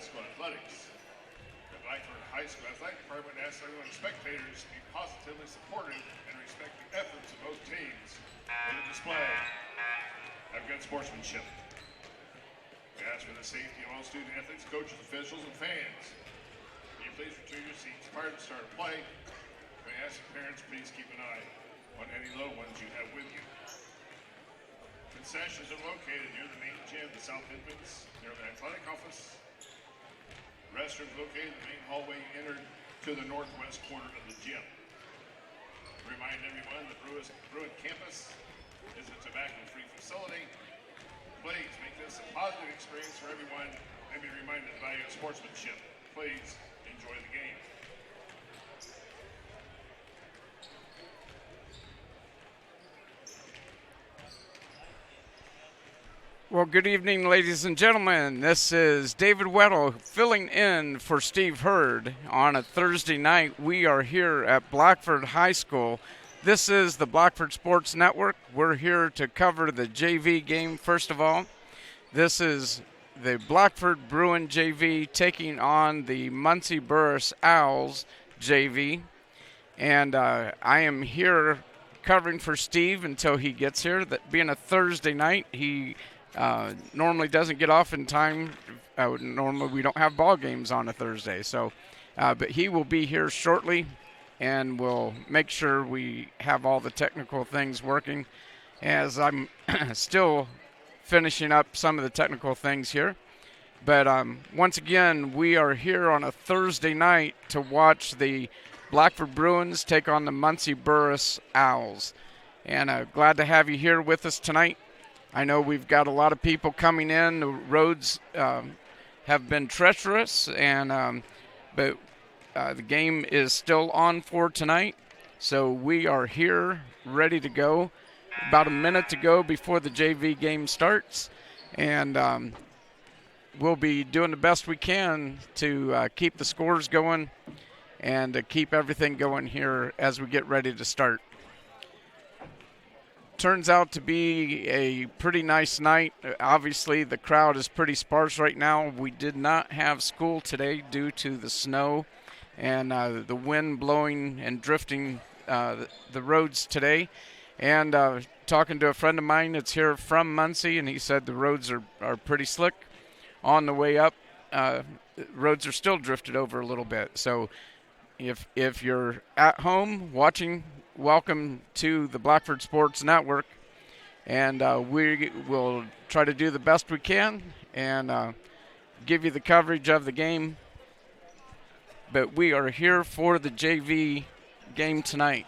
School athletics. The Blackford High School Athletic Department asks everyone spectators to be positively supportive and respect the efforts of both teams for the display of good sportsmanship. We ask for the safety of all student athletes, coaches, officials, and fans. Will you please return your seats prior to the start of play? We ask that parents please keep an eye on any little ones you have with you. Concessions are located near the main gym, the south entrance, near the athletic office. Restrooms located in the main hallway entered to the northwest corner of the gym. Remind everyone the Bruin campus is a tobacco-free facility. Please make this a positive experience for everyone and be reminded of the value of sportsmanship. Please enjoy the game. Well, good evening, ladies and gentlemen. This is David Weddle filling in for Steve Hurd on a Thursday night. We are here at Blackford High School. This is the Blackford Sports Network. We're here to cover the JV game first of all. This is the Blackford Bruin JV taking on the Muncie Burris Owls JV. And I am here covering for Steve until he gets here. That being a Thursday night, he normally doesn't get off in time. Normally we don't have ball games on a Thursday, so but he will be here shortly, and we'll make sure we have all the technical things working as I'm still finishing up some of the technical things here. But once again, we are here on a Thursday night to watch the Blackford Bruins take on the Muncie Burris Owls, and glad to have you here with us tonight. I know we've got a lot of people coming in. The roads have been treacherous, and but the game is still on for tonight. So we are here, ready to go. About a minute to go before the JV game starts, and we'll be doing the best we can to keep the scores going and to keep everything going here as we get ready to start. Turns out to be a pretty nice night. Obviously, the crowd is pretty sparse right now. We did not have school today due to the snow and the wind blowing and drifting the roads today. And talking to a friend of mine that's here from Muncie, and he said the roads are pretty slick on the way up. Roads are still drifted over a little bit. So if you're at home watching, welcome to the Blackford Sports Network, and we will try to do the best we can and give you the coverage of the game. But we are here for the JV game tonight.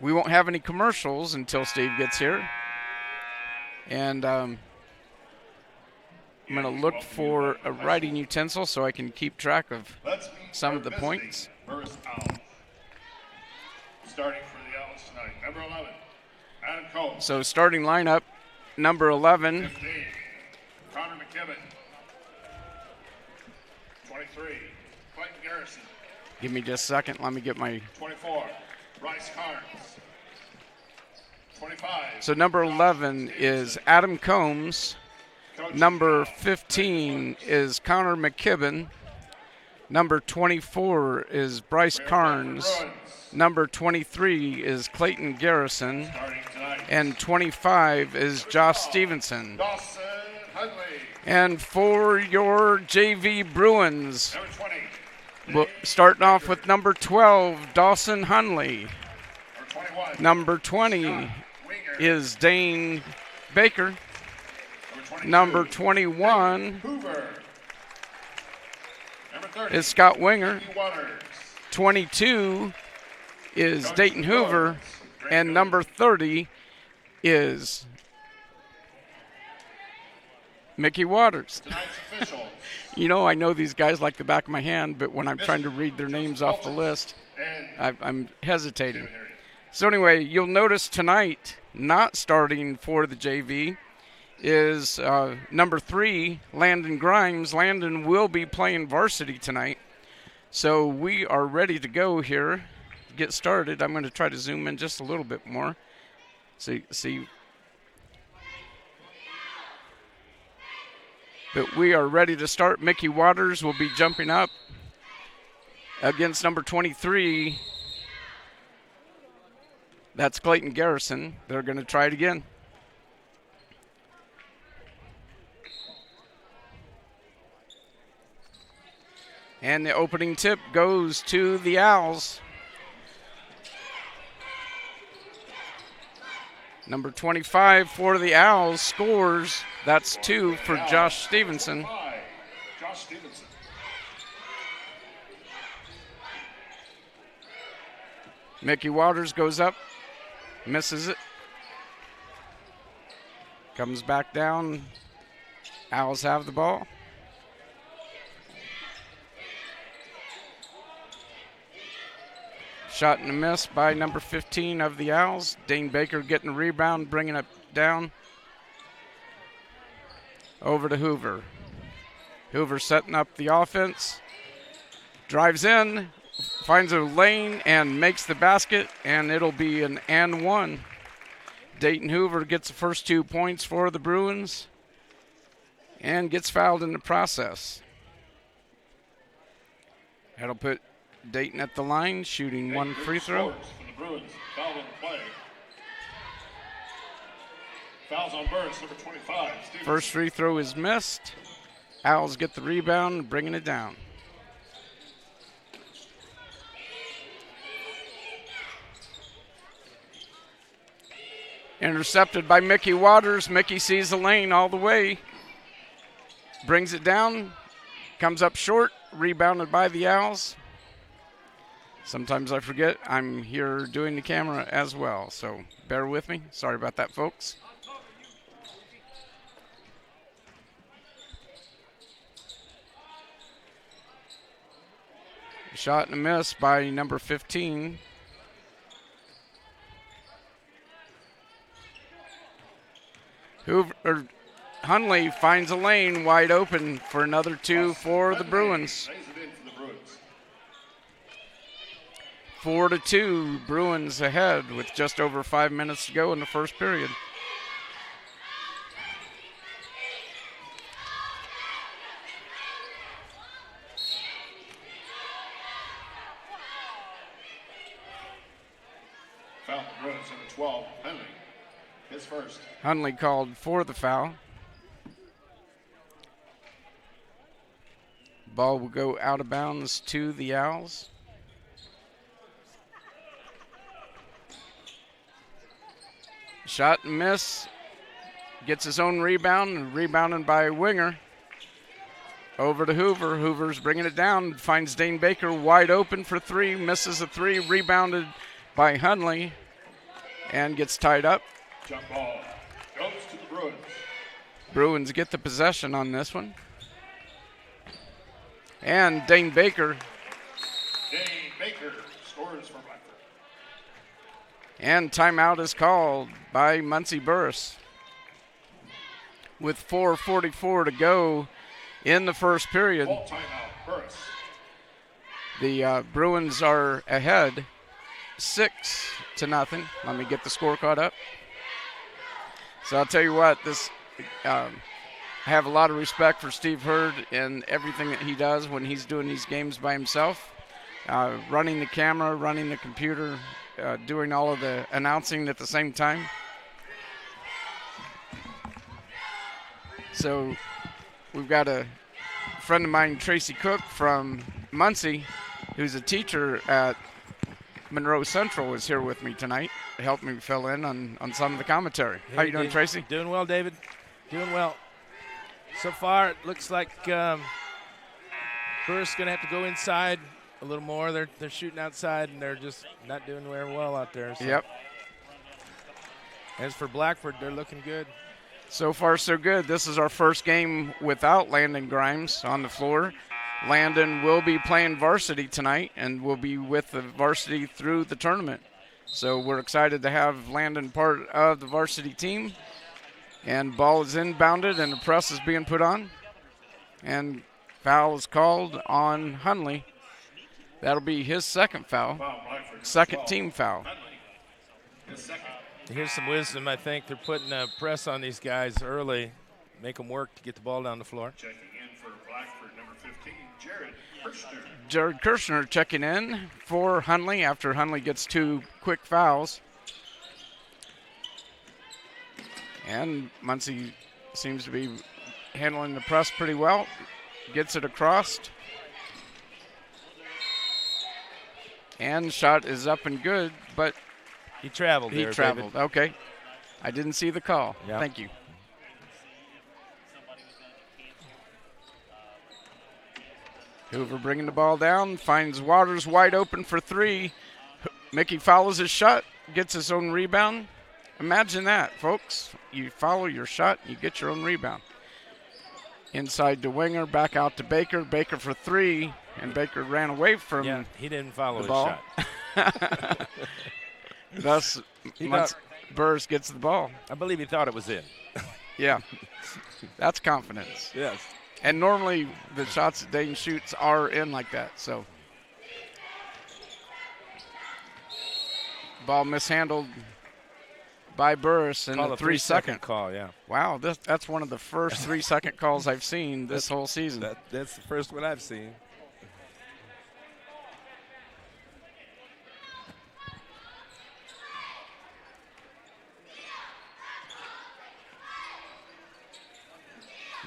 We won't have any commercials until Steve gets here, and I'm going to look for a writing utensil so I can keep track of some of the points. Burris Owls. Starting for the Owls tonight, number 11, Adam Cole. So starting lineup, number 11. 15, Connor McKibben. 23, Clayton Garrison. Give me just a second. Let me get my... 24, Bryce Carnes. 25. So number 11 is Adam Combs. Number 15 is Connor McKibben. Number 24 is Bryce Carnes. Number 23 is Clayton Garrison. And 25 is Josh Stevenson. And for your JV Bruins, starting off with number 12, Dawson Hunley. Number 20 is Dane Baker. Number 21 is Scott Winger. 22 is Dayton Hoover. And number 30 is Mickey Waters. You know, I know these guys like the back of my hand, but when I'm trying to read their names off the list, I'm hesitating. So anyway, you'll notice tonight, not starting for the JV, is number 3, Landon Grimes. Landon will be playing varsity tonight. So we are ready to go here, get started. I'm going to try to zoom in just a little bit more. See. But we are ready to start. Mickey Waters will be jumping up against number 23. That's Clayton Garrison. They're going to try it again. And the opening tip goes to the Owls. Number 25 for the Owls scores. That's 2 for Josh Stevenson. Josh Stevenson. Mickey Waters goes up, misses it. Comes back down. Owls have the ball. Shot and a miss by number 15 of the Owls. Dane Baker getting a rebound, bringing it down. Over to Hoover. Hoover setting up the offense. Drives in, finds a lane, and makes the basket, and it'll be an and one. Dayton Hoover gets the first 2 points for the Bruins and gets fouled in the process. That'll put Dayton at the line, shooting one free throw. For the Bruins, foul on the play. Fouls on Burris, number 25. Stevenson. First free throw is missed. Owls get the rebound, bringing it down. Intercepted by Mickey Waters. Mickey sees the lane all the way. Brings it down. Comes up short. Rebounded by the Owls. Sometimes I forget I'm here doing the camera as well, so bear with me. Sorry about that, folks. Shot and a miss by number 15. Hunley finds a lane wide open for another 2 for the Bruins. 4-2, Bruins ahead with just over 5 minutes to go in the first period. Foul, Bruins, number 12, Henley. His first. Hunley called for the foul. Ball will go out of bounds to the Owls. Shot and miss. Gets his own rebound, rebounded by Winger. Over to Hoover. Hoover's bringing it down. Finds Dane Baker wide open for 3. Misses a 3. Rebounded by Hunley. And gets tied up. Jump ball goes to the Bruins. Bruins get the possession on this one. And Dane Baker. Dane Baker scores for Blackford. And timeout is called by Muncie Burris. With 4:44 to go in the first period. Ball timeout, Burris. The Bruins are ahead 6-0. Let me get the score caught up. So I'll tell you what, I have a lot of respect for Steve Hurd and everything that he does when he's doing these games by himself. Running the camera, running the computer, doing all of the announcing at the same time. So we've got a friend of mine, Tracy Cook from Muncie, who's a teacher at Monroe Central, is here with me tonight to help me fill in on some of the commentary. Hey, How you doing, Tracy? Doing well, David. Doing well. So far, it looks like Burris is going to have to go inside a little more. They're shooting outside, and they're just not doing very well out there. So. Yep. As for Blackford, they're looking good. So far, so good. This is our first game without Landon Grimes on the floor. Landon will be playing varsity tonight and will be with the varsity through the tournament. So we're excited to have Landon part of the varsity team. And ball is inbounded and the press is being put on. And foul is called on Hunley. That'll be his second foul. Second team foul. His second. Here's some wisdom, I think. They're putting a press on these guys early. make them work to get the ball down the floor. Checking in for Blackford, number 15, Jared Kirshner. Jared Kirshner checking in for Hunley after Hunley gets 2 quick fouls. And Muncie seems to be handling the press pretty well. Gets it across. And shot is up and good, but he traveled he there, traveled. David. Okay. I didn't see the call. Yep. Thank you. Hoover bringing the ball down, finds Waters wide open for 3. Mickey follows his shot, gets his own rebound. Imagine that, folks. You follow your shot, you get your own rebound. Inside to Winger, back out to Baker. Baker for 3, and Baker ran away from he didn't follow the his ball. shot. Thus, Burris gets the ball. I believe he thought it was in. Yeah, that's confidence. Yes. And normally the shots that Dayton shoots are in like that. So, ball mishandled by Burris in the 3-second call. Yeah. Wow, that's one of the first 3-second calls I've seen this whole season. That's the first one I've seen.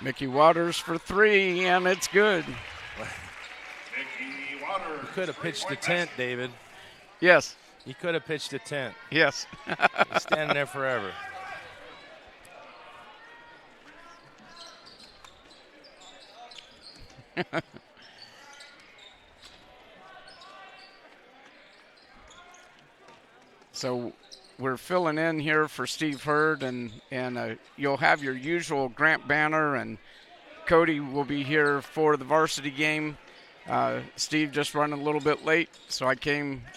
Mickey Waters for 3, and it's good. Mickey Waters. You could have pitched a tent, David. Yes. You could have pitched a tent. Yes. He's standing there forever. So we're filling in here for Steve Hurd, and you'll have your usual Grant Banner, and Cody will be here for the varsity game. Steve just running a little bit late, so I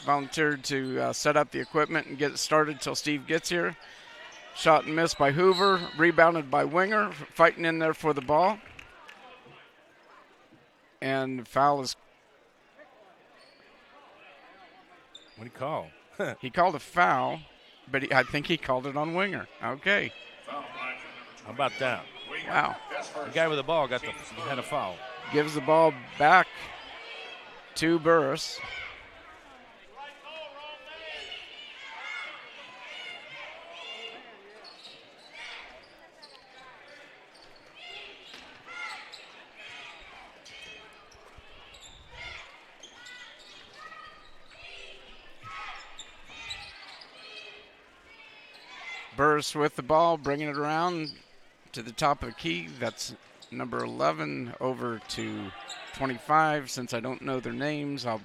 volunteered to set up the equipment and get it started till Steve gets here. Shot and missed by Hoover, rebounded by Winger, fighting in there for the ball. And the foul is... What did he call? He called a foul, but I think he called it on Winger. Okay. How about that? Wow. The guy with the ball had a foul. Gives the ball back to Burris. Burris with the ball, bringing it around to the top of the key. That's number 11 over to 25. Since I don't know their names, I'll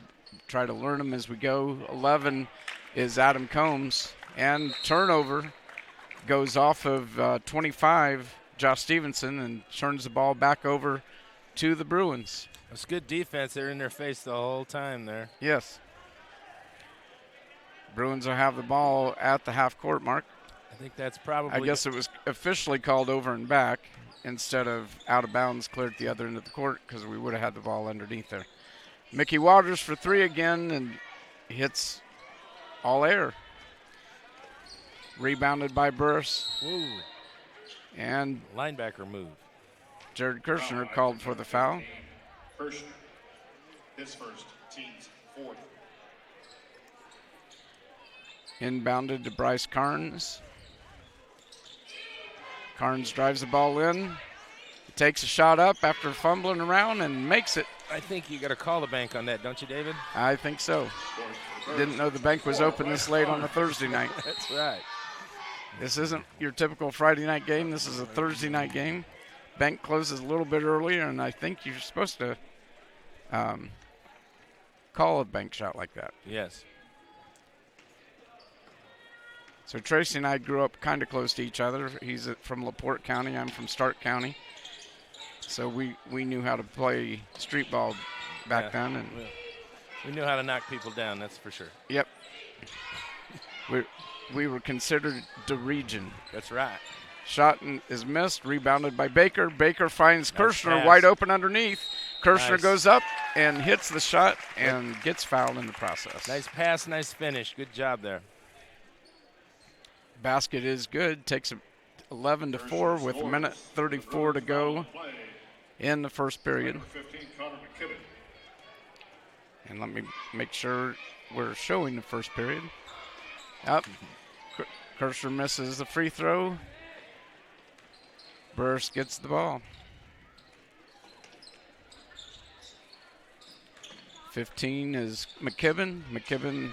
try to learn them as we go. 11 is Adam Combs. And turnover goes off of 25, Josh Stevenson, and turns the ball back over to the Bruins. It's good defense. They're in their face the whole time there. Yes. Bruins will have the ball at the half-court mark. I think that's probably... I guess it was officially called over and back instead of out of bounds, cleared at the other end of the court, because we would have had the ball underneath there. Mickey Waters for 3 again, and hits all air. Rebounded by Burris. Ooh. And linebacker move. Jared Kirshner called for the foul. Kirshner, his first, team's 4th. Inbounded to Bryce Carnes. Carnes drives the ball in. Takes a shot up after fumbling around and makes it. I think you got to call the bank on that, don't you, David? I think so. Didn't know the bank was open this late on a Thursday night. That's right. This isn't your typical Friday night game. This is a Thursday night game. Bank closes a little bit earlier, and I think you're supposed to call a bank shot like that. Yes. So Tracy and I grew up kind of close to each other. He's from LaPorte County. I'm from Stark County. So we knew how to play street ball back then. And we knew how to knock people down, that's for sure. Yep. We were considered the region. That's right. Shot is missed, rebounded by Baker. Baker finds Kirshner wide open underneath. Kirshner goes up and hits the shot and gets fouled in the process. Nice pass, nice finish. Good job there. Basket is good. Takes a 11-4 with a minute 34 to go in the first period. Number 15, Connor McKibben. And let me make sure we're showing the first period. Up. Kersher misses the free throw. Burris gets the ball. 15 is McKibben. McKibben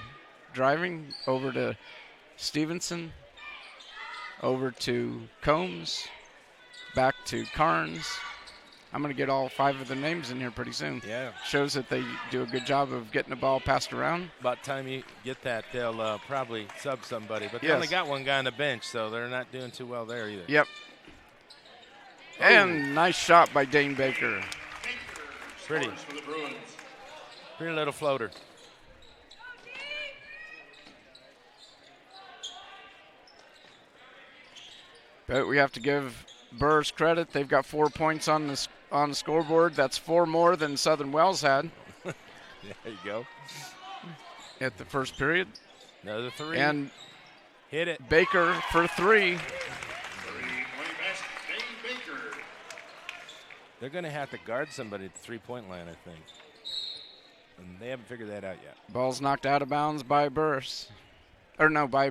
driving over to Stevenson. Over to Combs. Back to Carnes. I'm going to get all 5 of the names in here pretty soon. Yeah. Shows that they do a good job of getting the ball passed around. About time you get that, they'll probably sub somebody. But they Yes. only got one guy on the bench, so they're not doing too well there either. Yep. And nice shot by Dane Baker. Pretty. Scores for the Bruins. Pretty little floater. But we have to give Burris credit. They've got 4 points on the scoreboard. That's 4 more than Southern Wells had There you go. at the first period. Another 3. And hit it. Baker for 3. Three-point basket, Dane Baker. They're going to have to guard somebody at the three-point line, I think. And they haven't figured that out yet. Ball's knocked out of bounds by Burris. Or no, by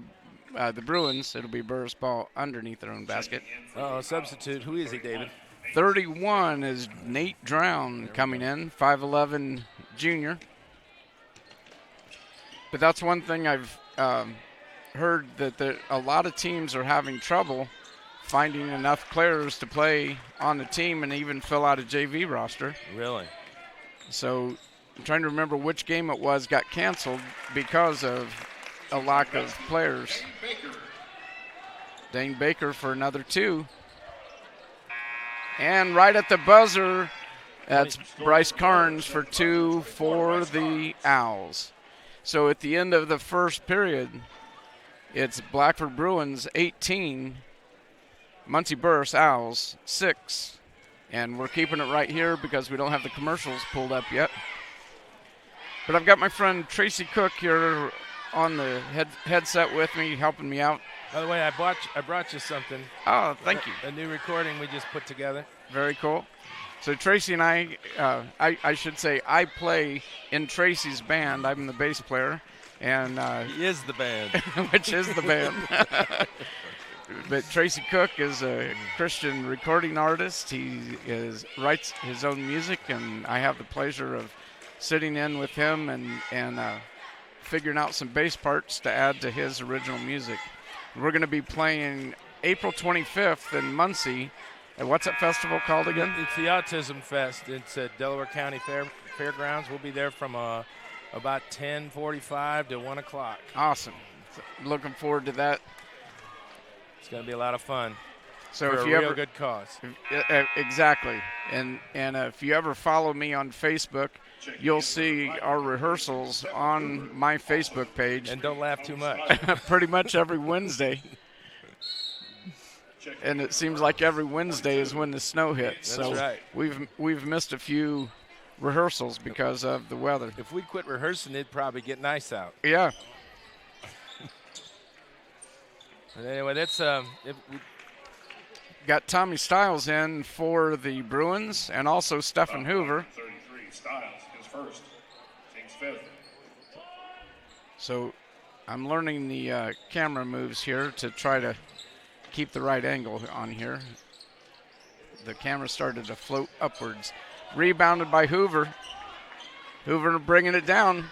the Bruins. It'll be Burris ball underneath their own basket. Uh-oh, substitute. Who is he, David? 31 is Nate Drown coming in, 5'11 junior. But that's one thing I've heard, that a lot of teams are having trouble finding enough players to play on the team and even fill out a JV roster. Really? So I'm trying to remember which game it was got canceled because of a lack of players. Dane Baker. Dane Baker for another 2. And right at the buzzer, that's Bryce Carnes for 2 for the Owls. So at the end of the first period, it's Blackford Bruins 18, Muncie Burris Owls 6. And we're keeping it right here because we don't have the commercials pulled up yet. But I've got my friend Tracy Cook here on the headset with me, helping me out. By the way, I brought you something. Oh, thank you. A new recording we just put together. Very cool. So Tracy and I should say, I play in Tracy's band. I'm the bass player, and He is the band. which is the band. But Tracy Cook is a Christian recording artist. He writes his own music, and I have the pleasure of sitting in with him and figuring out some bass parts to add to his original music. We're going to be playing April 25th in Muncie. And what's that festival called again? It's the Autism Fest. It's at Delaware County Fairgrounds. We'll be there from about 10:45 to 1 o'clock. Awesome. So looking forward to that. It's going to be a lot of fun. So for if a you real ever good cause. Exactly, and if you ever follow me on Facebook, you'll see our rehearsals on my Facebook page. And don't laugh too much. Pretty much every Wednesday. And it seems like every Wednesday is when the snow hits. That's so right. we've missed a few rehearsals because of the weather. If we quit rehearsing, it'd probably get nice out. Yeah. But anyway, that's Got Tommy Stiles in for the Bruins and also Stephen Hoover. 33, Styles is first. Kings fifth. So I'm learning the camera moves here to try to keep the right angle on here. The camera started to float upwards. Rebounded by Hoover. Hoover bringing it down.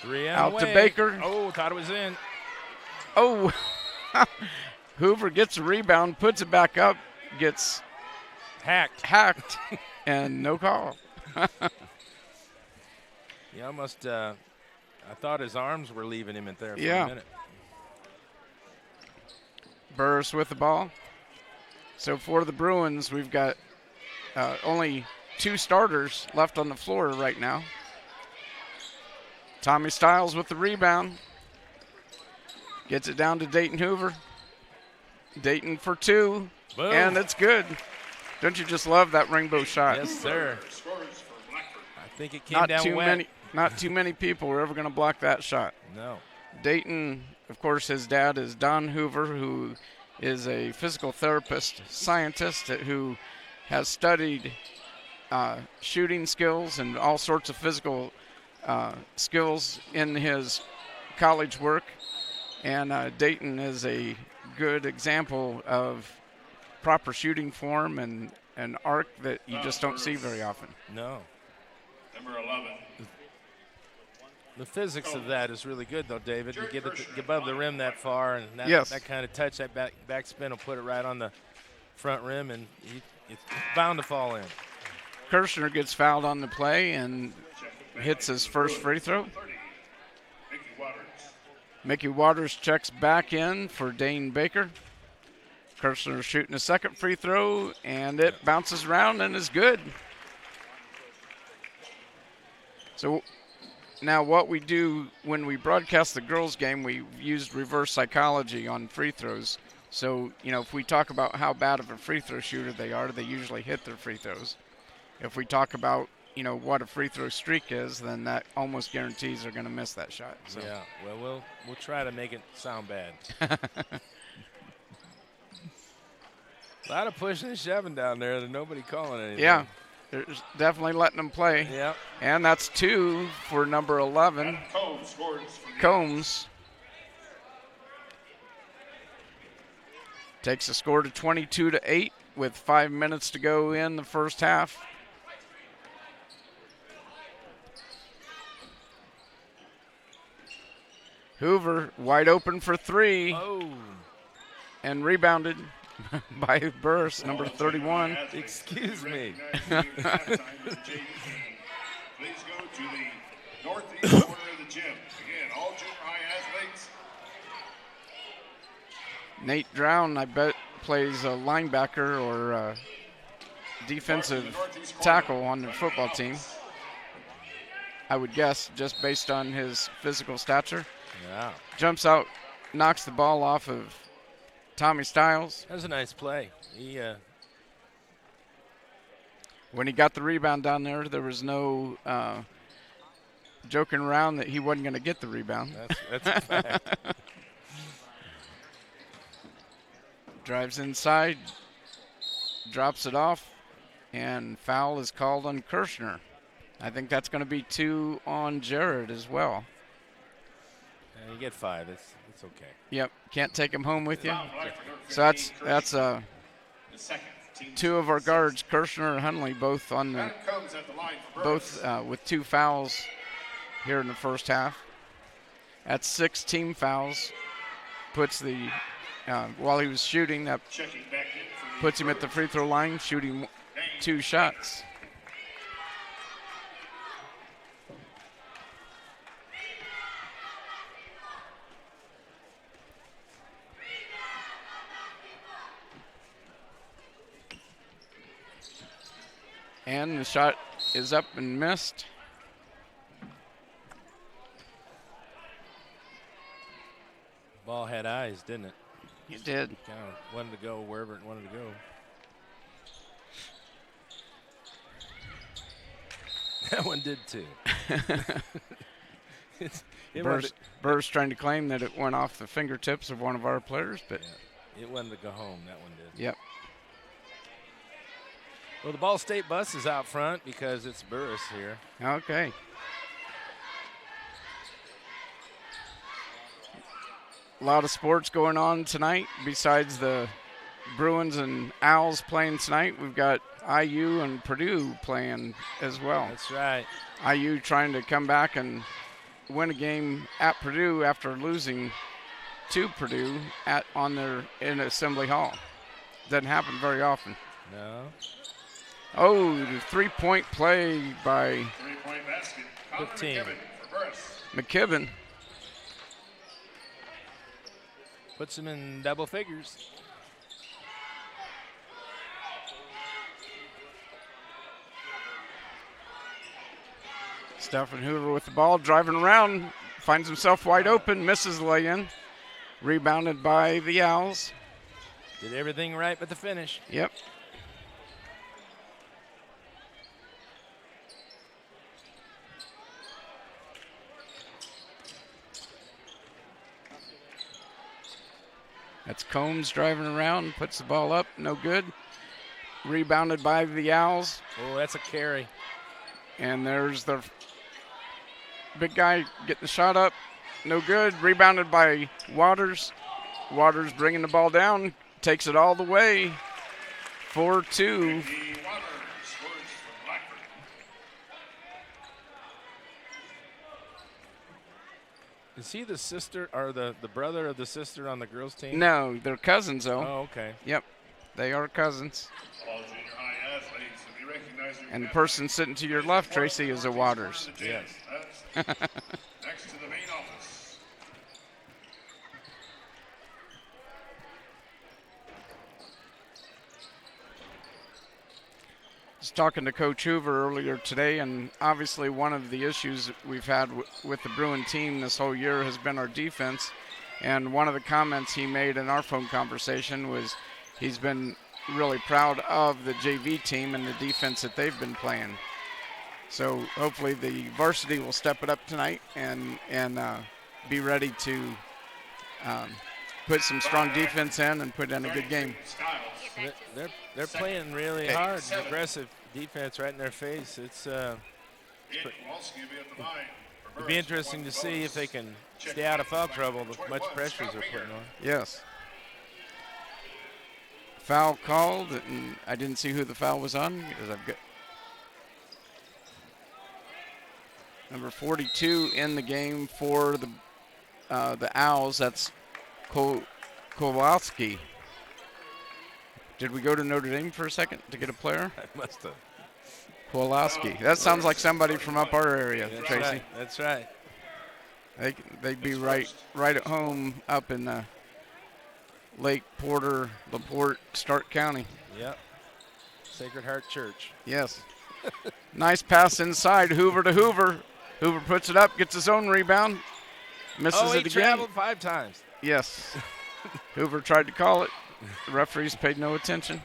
3 Out to Baker. Oh, thought it was in. Oh, Hoover gets a rebound, puts it back up, gets hacked, and no call. He almost, I thought his arms were leaving him in there for Yeah. a minute. Burris with the ball. So for the Bruins, we've got only 2 starters left on the floor right now. Tommy Stiles with the rebound. Gets it down to Dayton Hoover. Dayton for 2. Boom. And it's good. Don't you just love that rainbow shot? Yes, sir. Scores for Blackford. I think it came down wet. Not too many people were ever going to block that shot. No. Dayton, of course, his dad is Don Hoover, who is a physical therapist scientist who has studied shooting skills and all sorts of physical skills in his college work. And Dayton is a good example of proper shooting form and an arc that you just don't see very often. No. Number 11. The physics of that is really good, though, David. You get it above the rim that far, and that, Yes. that kind of touch, that back spin will put it right on the front rim, and it's bound to fall in. Kirshner gets fouled on the play and hits his first free throw. Mickey Waters checks back in for Dane Baker. Kirshner shooting a second free throw, and it bounces around and is good. So now what we do when we broadcast the girls' game, we used reverse psychology on free throws. So, if we talk about how bad of a free throw shooter they are, they usually hit their free throws. If we talk about, what a free throw streak is, then that almost guarantees they're going to miss that shot. So. Yeah, well, we'll try to make it sound bad. A lot of pushing and shoving down there. There's nobody calling anything. Yeah, there's definitely letting them play. Yeah. And that's 2 for number 11, Combs. Takes the score to 22-8 with 5 minutes to go in the first half. Hoover wide open for 3. Oh. And rebounded by Burris, number 31. Excuse me. Please go to the northeast corner of the gym. Again, all junior high athletes. Nate Drown, I bet, plays a linebacker or a defensive tackle on the football team. I would guess, just based on his physical stature. Yeah. Jumps out, knocks the ball off of Tommy Stiles. That was a nice play. He When he got the rebound down there, there was no joking around that he wasn't going to get the rebound. That's a fact. Drives inside, drops it off, and foul is called on Kirshner. I think that's going to be 2 on Jared as well. Yeah, you get 5. It's okay. Yep, can't take him home with you. So that's 2 of our guards, Kirshner and Hunley, both on the with 2 fouls here in the first half. That's 6 team fouls. Puts the while he was shooting, that puts him at the free throw line, shooting 2 shots. And the shot is up and missed. Ball had eyes, didn't it? It did. Kind of wanted to go wherever it wanted to go. That one did too. Burris trying to claim that it went off the fingertips of one of our players, but it wanted to go home. That one did. Yep. Well, the Ball State bus is out front because it's Burris here. Okay. A lot of sports going on tonight. Besides the Bruins and Owls playing tonight, we've got IU and Purdue playing as well. That's right. IU trying to come back and win a game at Purdue after losing to Purdue in Assembly Hall. Doesn't happen very often. No. Oh, the three-point play by 15. McKibben. Puts him in double figures. Stephen Hoover with the ball, driving around, finds himself wide open, misses the lay-in. Rebounded by the Owls. Did everything right but the finish. Yep. That's Combs driving around, puts the ball up, no good. Rebounded by the Owls. Oh, that's a carry. And there's the big guy getting the shot up, no good. Rebounded by Waters. Waters bringing the ball down, takes it all the way. 4-2. Is he the sister or the brother of the sister on the girls' team? No, they're cousins, though. Oh, okay. Yep, they are cousins. All junior high athletes to be recognized. And the person sitting to your left, Tracy, is a Waters. Yes. That's next to the main office. Was talking to Coach Hoover earlier today, and obviously one of the issues we've had with the Bruin team this whole year has been our defense. And one of the comments he made in our phone conversation was he's been really proud of the JV team and the defense that they've been playing. So hopefully the varsity will step it up tonight and be ready to put some strong defense in and put in a good game. They're playing really hard, aggressive defense right in their face. It'll be interesting to see if they can stay out of foul trouble with much pressures they're putting on. Yes. Foul called, and I didn't see who the foul was on because I've got number 42 in the game for the Owls. That's Kowalski. Did we go to Notre Dame for a second to get a player? I must have. Kowalski. That sounds like somebody from up our area, That's Tracy. right. That's right. They'd be right at home up in the Lake Porter, LaPorte, Stark County. Yep. Sacred Heart Church. Yes. Nice pass inside, Hoover to Hoover. Hoover puts it up, gets his own rebound, misses it again. He traveled 5 times. Yes. Hoover tried to call it. The referees paid no attention.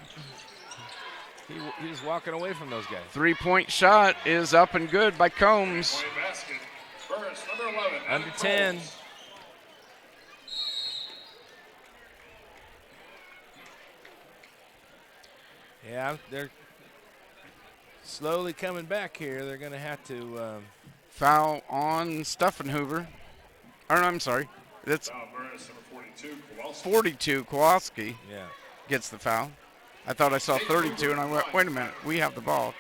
He was walking away from those guys. 3-point shot is up and good by Combs. Basket. Burris, number 11. Under 10. Yeah, they're slowly coming back here. They're going to have to foul on Hoover. Or no, I'm sorry. That's Burris, number 42, Kowalski. 42, Kowalski yeah. gets the foul. I thought I saw 32, and I went, wait a minute, we have the ball.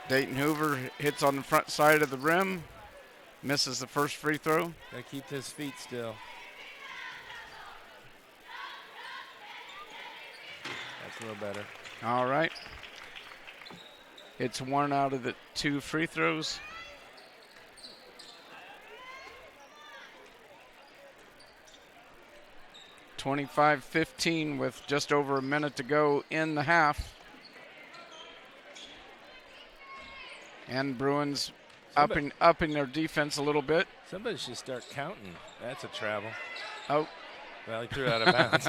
Dayton Hoover hits on the front side of the rim, misses the first free throw. They keep his feet still. That's a little better. All right. It's 1 out of the 2 free throws. (25-15) with just over a minute to go in the half. And Bruins upping their defense a little bit. Somebody should start counting. That's a travel. Oh. Well, he threw it out of bounds.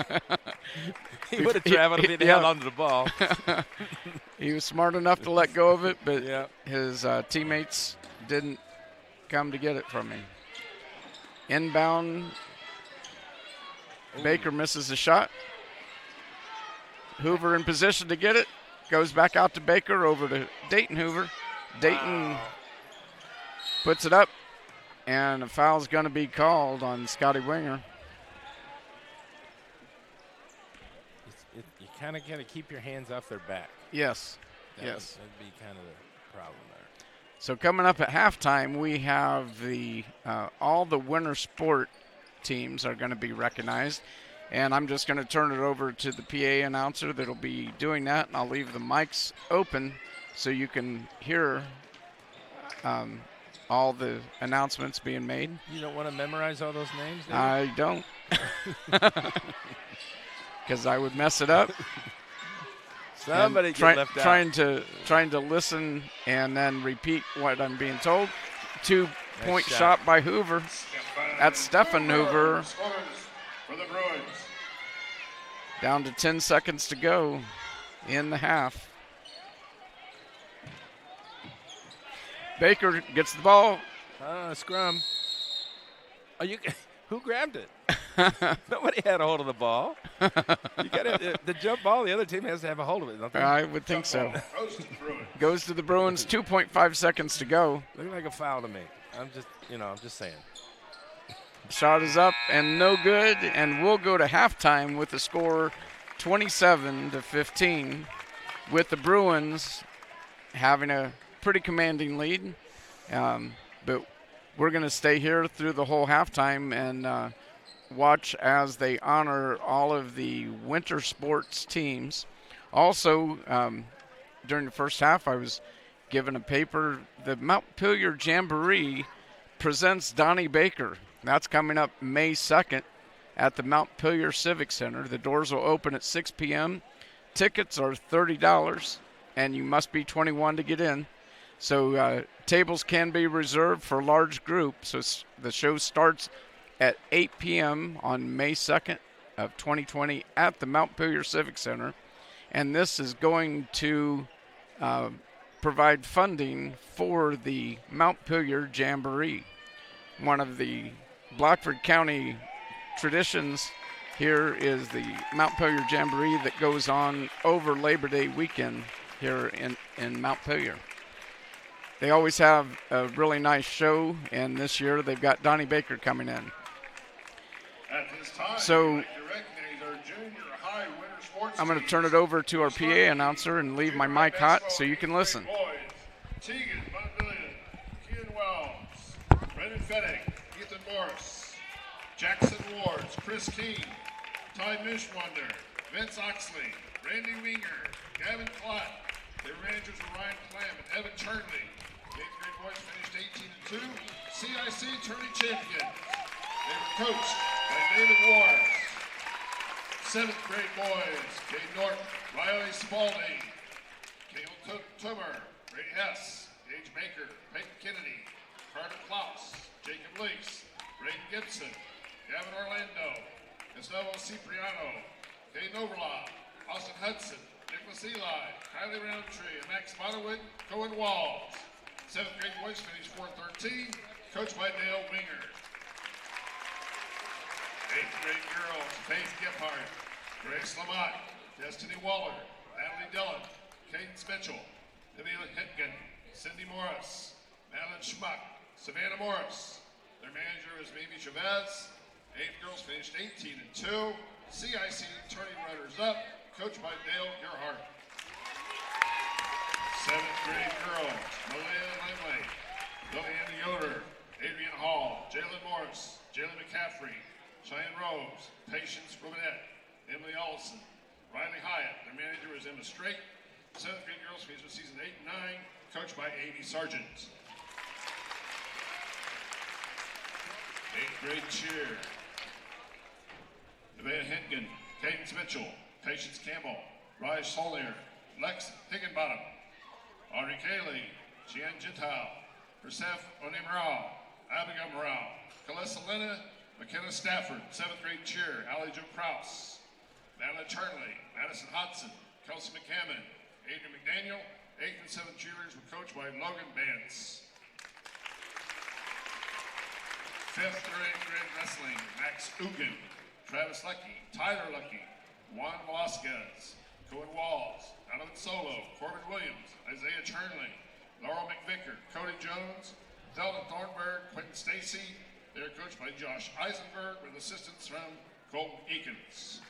He would have traveled if he'd held onto the ball. He was smart enough to let go of it, but yeah. his teammates didn't come to get it from him. Inbound. Ooh. Baker misses the shot. Hoover in position to get it. Goes back out to Baker, over to Dayton Hoover. Dayton puts it up, and a foul's going to be called on Scotty Winger. You kind of got to keep your hands off their back. Yes, That'd be kind of the problem there. So coming up at halftime, we have all the winter sport teams are going to be recognized. And I'm just going to turn it over to the PA announcer that'll be doing that, and I'll leave the mics open so you can hear all the announcements being made. You don't want to memorize all those names, do you? I don't. Because I would mess it up. Somebody get left out. Trying to listen and then repeat what I'm being told. 2-point shot by Hoover. That's Stephen Hoover. For the Bruins. Down to 10 seconds to go in the half. Baker gets the ball. Scrum. Who grabbed it? Nobody had a hold of the ball. You got the jump ball. The other team has to have a hold of it. Don't they? I would think so. Goes to the Bruins. Goes to the Bruins. 2.5 seconds to go. Looking like a foul to me. I'm just saying. Shot is up and no good, and we'll go to halftime with the score 27-15, with the Bruins having a pretty commanding lead. But we're going to stay here through the whole halftime and watch as they honor all of the winter sports teams. Also, during the first half, I was given a paper. The Montpelier Jamboree presents Donnie Baker. That's coming up May 2nd at the Montpelier Civic Center. The doors will open at 6 p.m. Tickets are $30, and you must be 21 to get in. So tables can be reserved for large groups. So the show starts at 8 p.m. on May 2nd of 2020 at the Montpelier Civic Center. And this is going to provide funding for the Montpelier Jamboree. One of the Blackford County traditions here is the Montpelier Jamboree that goes on over Labor Day weekend here in Montpelier. They always have a really nice show, and this year they've got Donnie Baker coming in. At this time, So I'd like to recognize our junior high winter sports I'm going to teams. turn it over to our PA announcer and leave my mic hot so you can listen. Boys, Tegan Montvillian, Kean Wells, Brendan Fettig, Ethan Morris, Jackson Wards, Chris Keene, Ty Mishwander, Vince Oxley, Randy Winger, Gavin Klott. Their managers are Ryan Clam and Evan Charnley. The 8th grade boys finished 18-2. CIC tourney champions. They were coached by David Ward. 7th grade boys, Kay Norton, Riley Spalding, Cale Tummer, Ray Hess, Gage Baker, Peyton Kennedy, Carter Klaus, Jacob Lease, Braden Gibson, Gavin Orlando, Gustavo Cipriano, Kay Noverlaw, Austin Hudson, Nicholas Eli, Kylie Roundtree, and Max Bonnewood, Cohen Walls. 7th grade boys finished 4-13, coached by Dale Winger. 8th grade girls, Faith Gephardt, Grace Lamont, Destiny Waller, Natalie Dillon, Cadence Mitchell, Vivian Hitkin, Cindy Morris, Madeline Schmuck, Savannah Morris. Their manager is Mimi Chavez. 8th girls finished 18-2. CIC tourney runners-up, coached by Dale Gerhardt. 7th grade girls, Malaya Limley, Liliana Yoder, Adrian Hall, Jalen Morris, Jalen McCaffrey, Cheyenne Rose, Patience Robinette, Emily Allison, Riley Hyatt. Their manager is Emma Straight. 7th grade girls finished season 8 and 9, coached by Amy Sargent. 8th grade cheer, Nevaeh Henkin, Cadence Mitchell, Patience Campbell, Raj Solier, Lex Higginbottom, Audrey Cayley, Jeanne Gentile, Persef Onimirao, Abigail Morale, Calissa Lena, McKenna Stafford. 7th grade cheer, Allie Jo Kraus, Madeline Charnley, Madison Hodson, Kelsey McCammon, Adrian McDaniel. 8th and 7th cheerleaders were coached by Logan Bance. 5th through 8th grade wrestling, Max Ugan, Travis Lucky, Tyler Lucky, Juan Velasquez, Cohen Walls, Donovan Solo, Corbin Williams, Isaiah Charnley, Laurel McVicker, Cody Jones, Zelda Thornburg, Quentin Stacy. They are coached by Josh Eisenberg with assistance from Colton Eakins.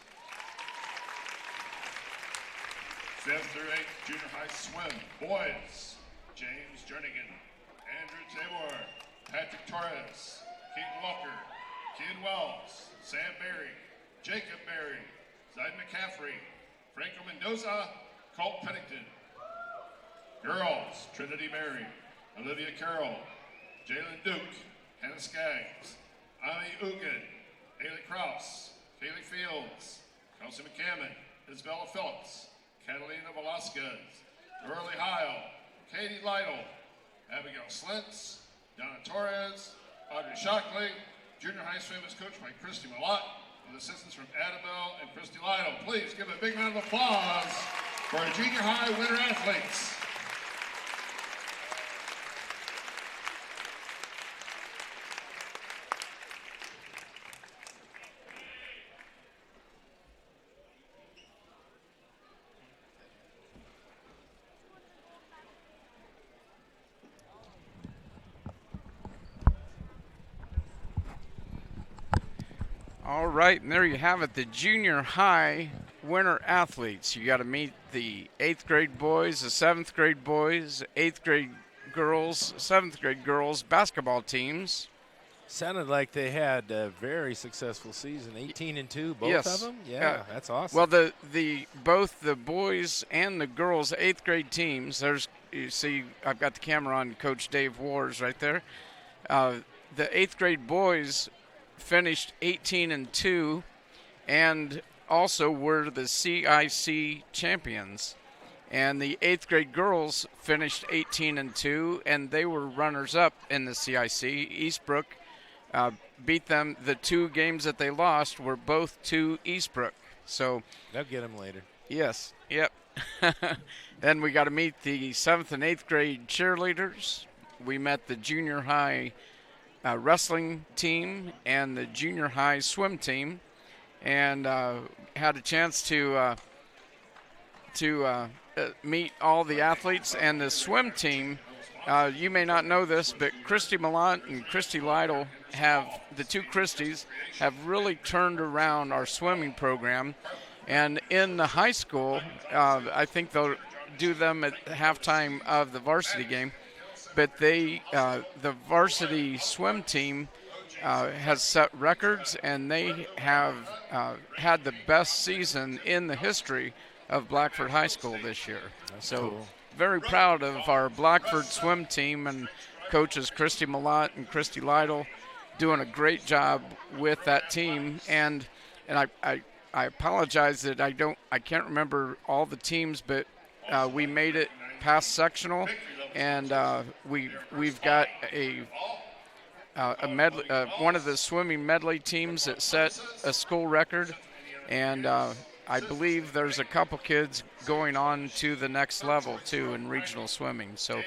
5th through 8th junior high swim, boys, James Jernigan, Andrew Tabor, Patrick Torres, Keaton Walker, Kean Wells, Sam Berry, Jacob Berry, Zyde McCaffrey, Franco Mendoza, Colt Pennington. Girls, Trinity Mary, Olivia Carroll, Jalen Duke, Hannah Skaggs, Ami Ugan, Haley Kraus, Kaylee Fields, Kelsey McCammon, Isabella Phillips, Catalina Velasquez, Early Heil, Katie Lytle, Abigail Slintz, Donna Torres, Audrey Shockley. Junior high swim is coached by Christy Malott with assistance from Annabelle and Christy Lytle. Please give a big round of applause for our junior high winter athletes. All right, and there you have it, the junior high winter athletes. You got to meet the 8th grade boys, the 7th grade boys, 8th grade girls, 7th grade girls basketball teams. Sounded like they had a very successful season, 18-2, both Yes. of them. Yeah, that's awesome. Well, the both the boys and the girls 8th grade teams. You see, I've got the camera on Coach Dave Wars right there. The 8th grade boys finished 18-2, and also were the CIC champions. And the 8th grade girls finished 18-2, and they were runners-up in the CIC. Eastbrook beat them. The 2 games that they lost were both to Eastbrook. So they'll get them later. Yes. Yep. Then we got to meet the 7th and 8th grade cheerleaders. We met the junior high wrestling team and the junior high swim team, and had a chance to meet all the athletes. And the swim team, you may not know this, but Christy Millant and Christy Lytle the two Christies have really turned around our swimming program. And in the high school, I think they'll do them at halftime of the varsity game. But the varsity swim team has set records, and they have had the best season in the history of Blackford High School this year. That's so cool. Very proud of our Blackford swim team and coaches Christy Millant and Christy Lytle doing a great job with that team. And I apologize that I can't remember all the teams, but we made it past sectional, and we've got a medley, one of the swimming medley teams that set a school record, and I believe there's a couple kids going on to the next level too in regional swimming. So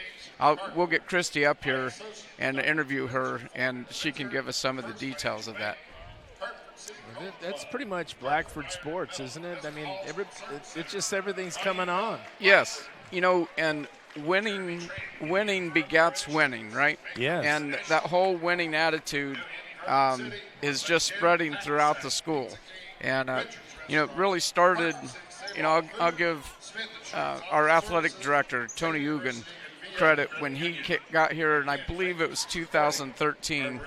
we'll get Christy up here and interview her, and she can give us some of the details of that. That's pretty much Blackford sports, isn't it? I mean, it's just everything's coming on. Yes, and winning begets winning, right? Yes. And that whole winning attitude is just spreading throughout the school. And, it really started, I'll give our athletic director, Tony Ugan, credit. When he got here, and I believe it was 2013,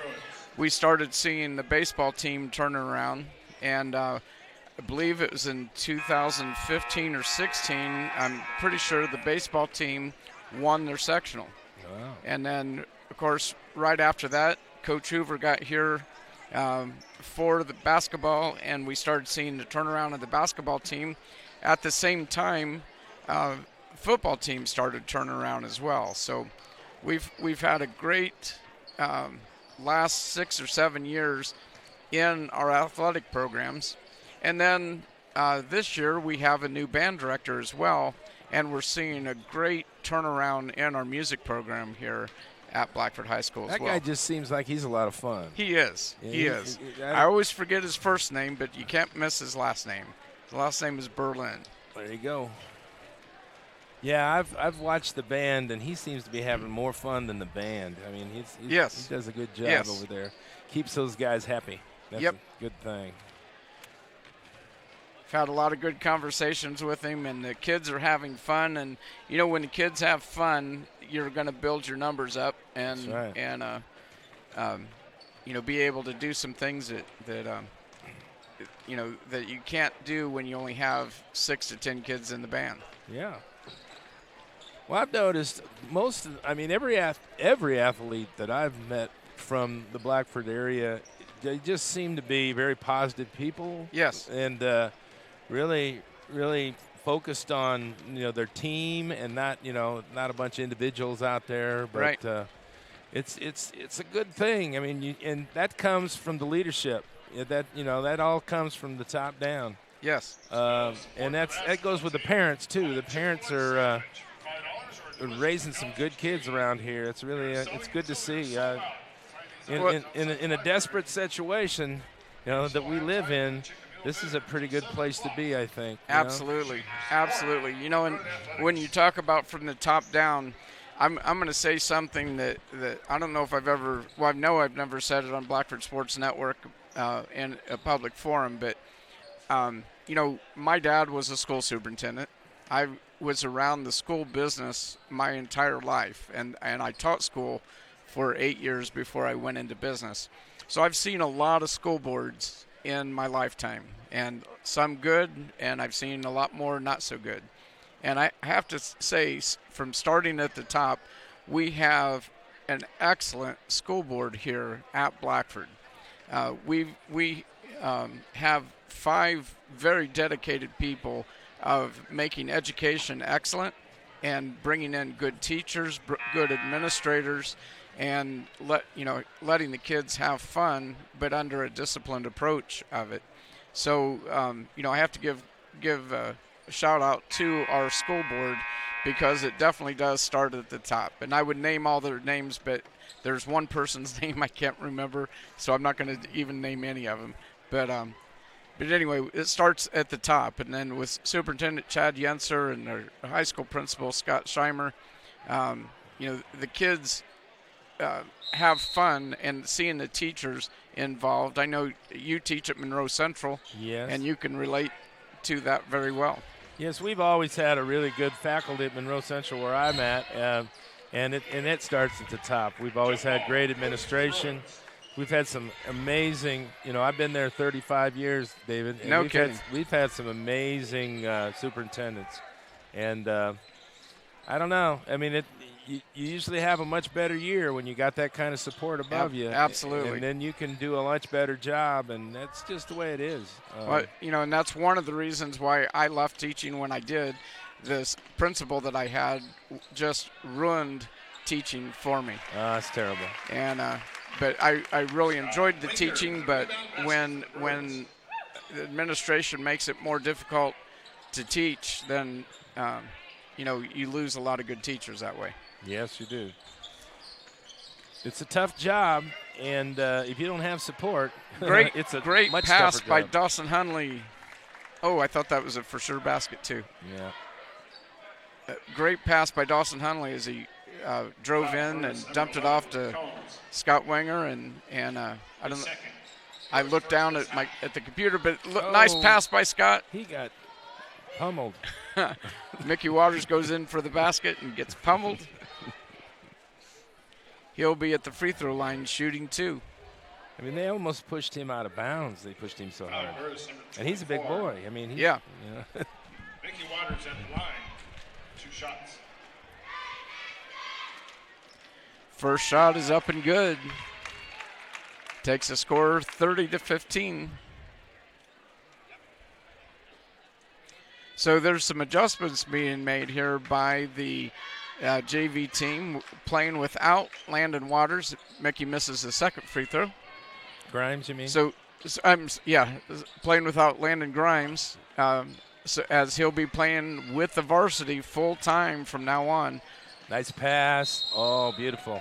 we started seeing the baseball team turn around. And I believe it was in 2015 or 16, I'm pretty sure the baseball team won their sectional. Wow. And then, of course, right after that, Coach Hoover got here for the basketball, and we started seeing the turnaround of the basketball team. At the same time, football team started turning around as well. So we've had a great last 6 or 7 years in our athletic programs. And then this year we have a new band director as well, and we're seeing a great turnaround in our music program here at Blackford High School as well. That guy just seems like he's a lot of fun. He is. Yeah, he is. I always forget his first name, but you can't miss his last name. His last name is Berlin. There you go. Yeah, I've watched the band, and he seems to be having more fun than the band. I mean, he does a good job over there. Keeps those guys happy. That's a good thing. I've had a lot of good conversations with him, and the kids are having fun. And, when the kids have fun, you're going to build your numbers up and, right. and be able to do some things that you can't do when you only have 6 to 10 kids in the band. Yeah. Well, I've noticed every athlete that I've met from the Blackford area, they just seem to be very positive people. Yes. And really, really focused on their team and not a bunch of individuals out there. But right. It's a good thing. I mean, and that comes from the leadership. That all comes from the top down. Yes. And that goes with the parents too. The parents are raising some good kids around here. It's really it's good to see. In a desperate situation, that we live in, this is a pretty good place to be, I think. Absolutely, absolutely. And when you talk about from the top down, I'm going to say something that I don't know if I've ever. Well, I know I've never said it on Blackford Sports Network, in a public forum, but my dad was a school superintendent. I was around the school business my entire life, and I taught school for 8 years before I went into business. So I've seen a lot of school boards in my lifetime, and some good, and I've seen a lot more not so good. And I have to say, from starting at the top, we have an excellent school board here at Blackford. We have 5 very dedicated people of making education excellent and bringing in good teachers, good administrators, and letting the kids have fun, but under a disciplined approach of it. So I have to give a shout out to our school board, because it definitely does start at the top. And I would name all their names, but there's one person's name I can't remember, so I'm not going to even name any of them. But anyway, it starts at the top, and then with Superintendent Chad Yenser and our high school principal Scott Scheimer, the kids have fun, and seeing the teachers involved. I know you teach at Monroe Central, yes, and you can relate to that very well. Yes, we've always had a really good faculty at Monroe Central where I'm at, and it starts at the top. We've always had great administration. We've had some amazing, I've been there 35 years, David. And no kidding. We've had some amazing superintendents. And I don't know. I mean, you usually have a much better year when you got that kind of support above you. Absolutely. And then you can do a much better job, and that's just the way it is. And that's one of the reasons why I left teaching when I did. This principal that I had just ruined teaching for me. That's terrible. And but I really enjoyed the teaching, but when the administration makes it more difficult to teach, then you lose a lot of good teachers that way. Yes, you do. It's a tough job, and if you don't have support, it's a great much pass tougher by job. Dawson Hunley. Oh, I thought that was a for sure basket too. Yeah. Great pass by Dawson Hunley as he drove in and dumped it off to Scott Wenger, and I don't know. I looked down at the computer, but nice pass by Scott. He got pummeled. Mickey Waters goes in for the basket and gets pummeled. He'll be at the free throw line shooting 2. I mean, they almost pushed him out of bounds. They pushed him so hard. And he's a big boy. I mean, yeah. Mickey Waters at the line. 2 shots. First shot is up and good. Takes the score 30-15. So there's some adjustments being made here by the JV team, playing without Landon Waters. Mickey misses the second free throw. Grimes, you mean? So playing without Landon Grimes, so as he'll be playing with the varsity full time from now on. Nice pass. Oh, beautiful.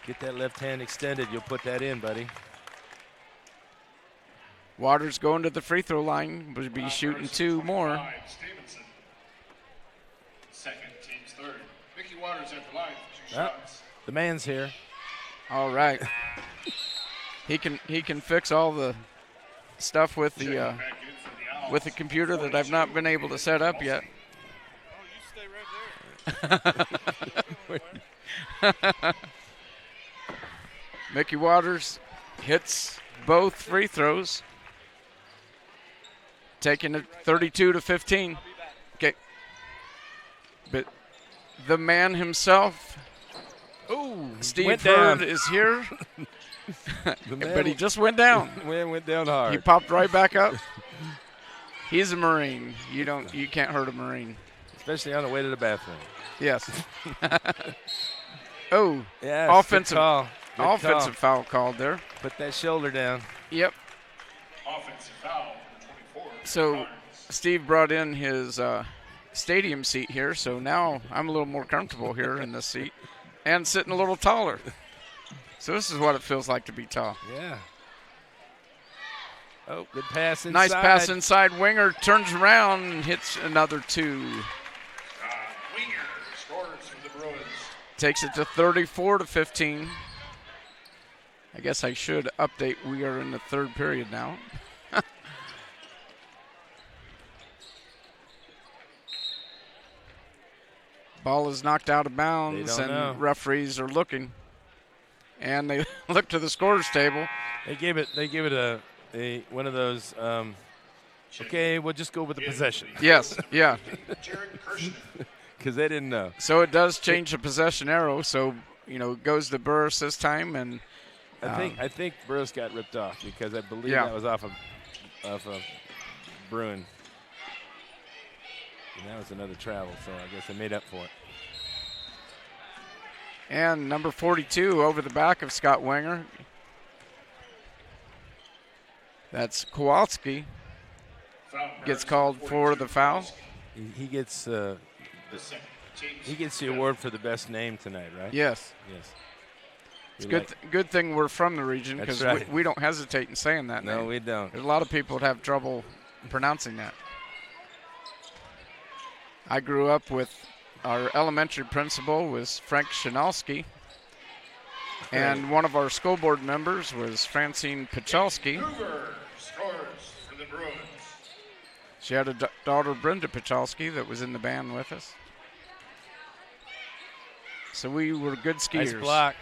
Get that left hand extended. You'll put that in, buddy. Waters going to the free throw line, will be shooting 2 more. Stevenson. Second, team's third. Mickey Waters at the line for 2 shots. The man's here. All right. He can fix all the stuff with the computer that I've not been able to set up yet. Oh, you stay right there. Mickey Waters hits both free throws, taking it 32-15. Okay. But the man himself, Steve Hurd, is here. But he just went down. Went down hard. He popped right back up. He's a Marine. You can't hurt a Marine. Especially on the way to the bathroom. Yes. Yes, offensive good call. foul called there. Put that shoulder down. Yep. Offensive foul, 24. So Steve brought in his stadium seat here, so now I'm a little more comfortable here in this seat and sitting a little taller. So this is what it feels like to be tall. Yeah. Oh, good pass inside. Nice pass inside. Winger turns around and hits another 2. Winger scores for the Bruins. Takes it to 34-15. I guess I should update. We are in the third period now. Ball is knocked out of bounds, and referees are looking. And they look to the scorer's table. They gave it a one of those. Okay, we'll just go with the possession. Yes, yeah. Because they didn't know. So it does change the possession arrow. So it goes to Burris this time, and I think Burris got ripped off because I believe that was off of Bruin. And that was another travel, so I guess they made up for it. And number 42 over the back of Scott Wenger. That's Kowalski. Gets called for the foul. He gets the award for the best name tonight, right? Yes. It's good thing we're from the region because we don't hesitate in saying that name. No, we don't. There's a lot of people that have trouble pronouncing that. I grew up with our elementary principal was Frank Shinalski, and one of our school board members was Francine Pachalski. Hoover scores for the Bruins. She had a daughter, Brenda Pachalski, that was in the band with us. So we were good skiers. Nice block.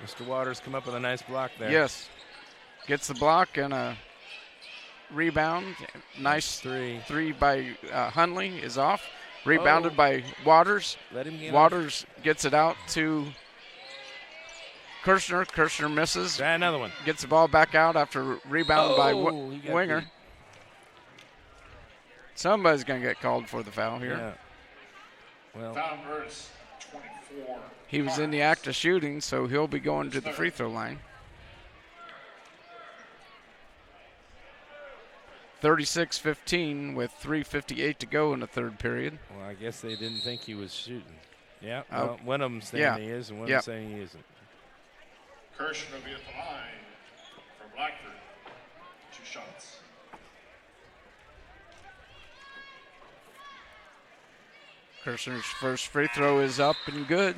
Mr. Waters come up with a nice block there. Yes. Gets the block and a rebound. Nice three by Hunley is off. Rebounded by Waters. Let him get Waters gets it out to Kirshner. Kirshner misses. Try another one. Gets the ball back out after rebounded by Winger. Somebody's going to get called for the foul here. Yeah. Well, foul Burris, 24. He was in the act of shooting, so he'll be going to the free throw line. 36-15 with 3:58 to go in the third period. Well, I guess they didn't think he was shooting. Yeah, well, one of them saying he is and one of them saying he isn't. Kirshner will be at the line for Blackford. 2 shots. Kirshner's first free throw is up and good.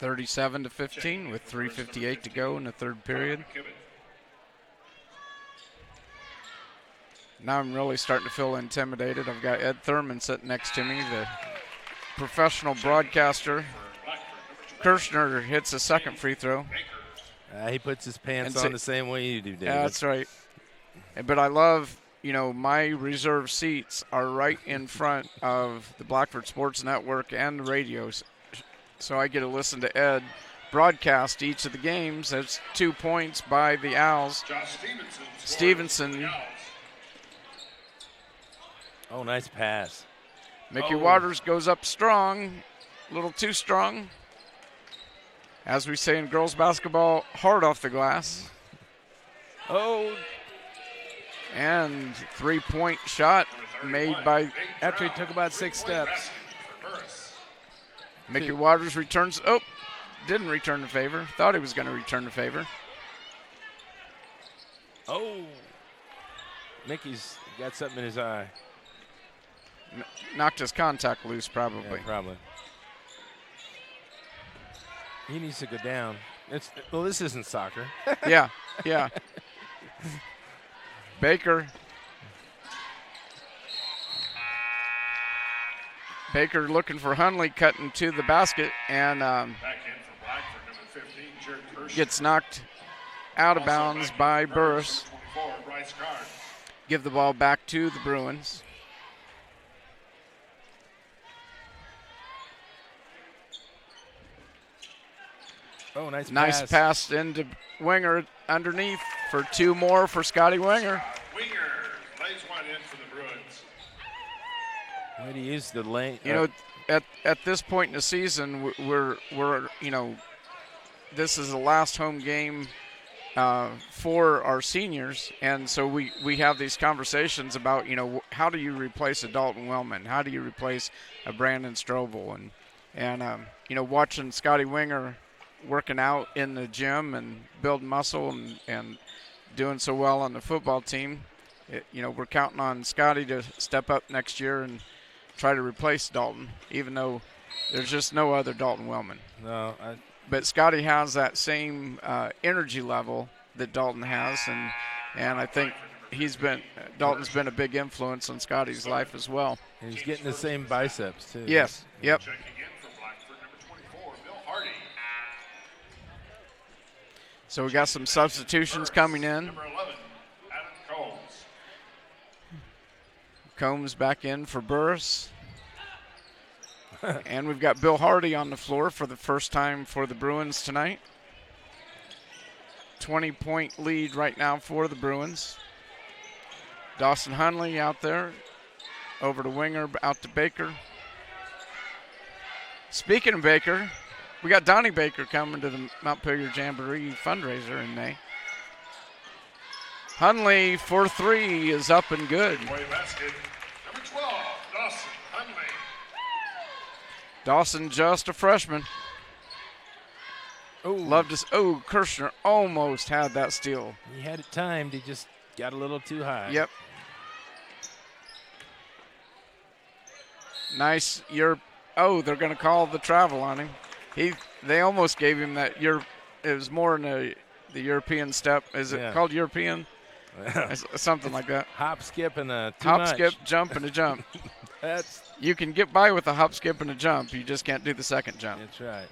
(37-15) with 3:58 to go in the third period. Now I'm really starting to feel intimidated. I've got Ed Thurman sitting next to me, the professional broadcaster. Kirshner hits a second free throw. He puts his pants on the same way you do, David. That's right. But I love, my reserve seats are right in front of the Blackford Sports Network and the radios. So I get to listen to Ed broadcast each of the games. That's 2 points by the Owls. Josh Stevenson. Oh, nice pass. Mickey Waters goes up strong, a little too strong. As we say in girls basketball, hard off the glass. And 3-point shot made by, after he took about 6 steps. Mickey Waters returns. Didn't return the favor. Thought he was going to return the favor. Mickey's got something in his eye. Knocked his contact loose, probably. Yeah, probably. He needs to go down. This isn't soccer. Yeah. Baker looking for Hunley, cutting to the basket, and back in for Blackford, number 15, Jared Kirshner. Gets knocked out of bounds by Burris. 24, Bryce Card. Give the ball back to the Bruins. Nice pass into Winger underneath for 2 more for Scotty Winger. Winger lays one in for the Bruins. Way to use the lane. At this point in the season, we're this is the last home game for our seniors, and so we have these conversations about how do you replace a Dalton Wellman, how do you replace a Brandon Strobel, and watching Scotty Winger working out in the gym and building muscle and doing so well on the football team. we're counting on Scotty to step up next year and try to replace Dalton, even though there's just no other Dalton Wellman. No, But Scotty has that same energy level that Dalton has, and I think Dalton's been a big influence on Scotty's life as well. and he's getting the same biceps too. Yes. Yep. Checking in for Blackford, number 24, Bill Hardy. So we got some substitutions coming in. Number 11, Adam Combs. Combs back in for Burris. And we've got Bill Hardy on the floor for the first time for the Bruins tonight. 20-point lead right now for the Bruins. Dawson Hunley out there. Over to Winger, out to Baker. Speaking of Baker, we got Donnie Baker coming to the Montpelier Jamboree fundraiser in May. Hunley for 3 is up and good. Boy basket, number 12, Dawson Hunley. Dawson just a freshman. Kirshner almost had that steal. He had it timed. He just got a little too high. Yep. Nice. They're going to call the travel on him. They almost gave him that. It was more in the European step. Is it called European? Something like that. Hop, skip, and a skip, jump, and a jump. You can get by with a hop, skip, and a jump. You just can't do the second jump. That's right.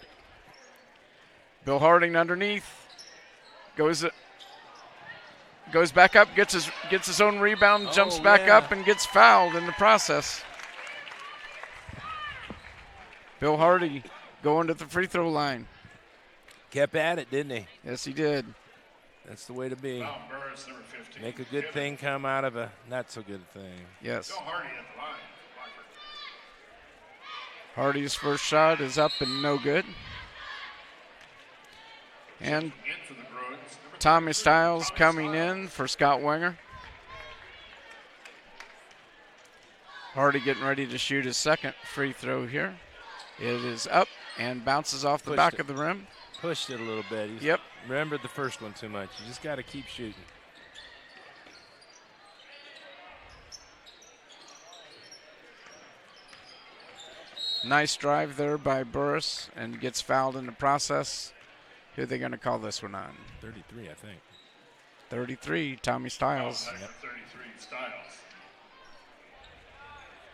Bill Harding underneath. Goes back up, gets his own rebound, jumps back up, and gets fouled in the process. Bill Hardy going to the free throw line. Kept at it, didn't he? Yes, he did. That's the way to be. Burris, number 15. Make a good thing come out of a not so good thing. Yes. Bill Hardy at the line. Blackford. Hardy's first shot is up and no good. And In for the Bruins, number Tommy 33, Stiles Tommy coming Stiles. in for Scott Wenger. Hardy getting ready to shoot his second free throw here. It is up and bounces off the back of the rim. Pushed it a little bit. He's remembered the first one too much. You just got to keep shooting. Nice drive there by Burris and gets fouled in the process. Who are they going to call this one on? 33, I think. 33, Tommy Stiles. That's the 33, Stiles.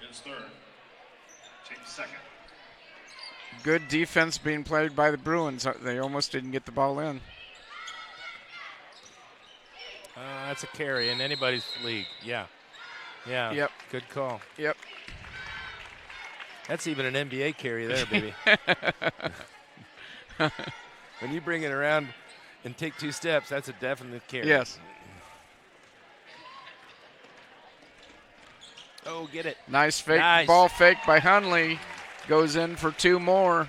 His third. Team second. Good defense being played by the Bruins. They almost didn't get the ball in. That's a carry in anybody's league. Yeah. Yep. Good call. Yep. That's even an NBA carry there, baby. When you bring it around and take 2 steps, that's a definite carry. Yes. Oh, get it. Nice fake. Nice. Ball fake by Hunley. Goes in for 2 more.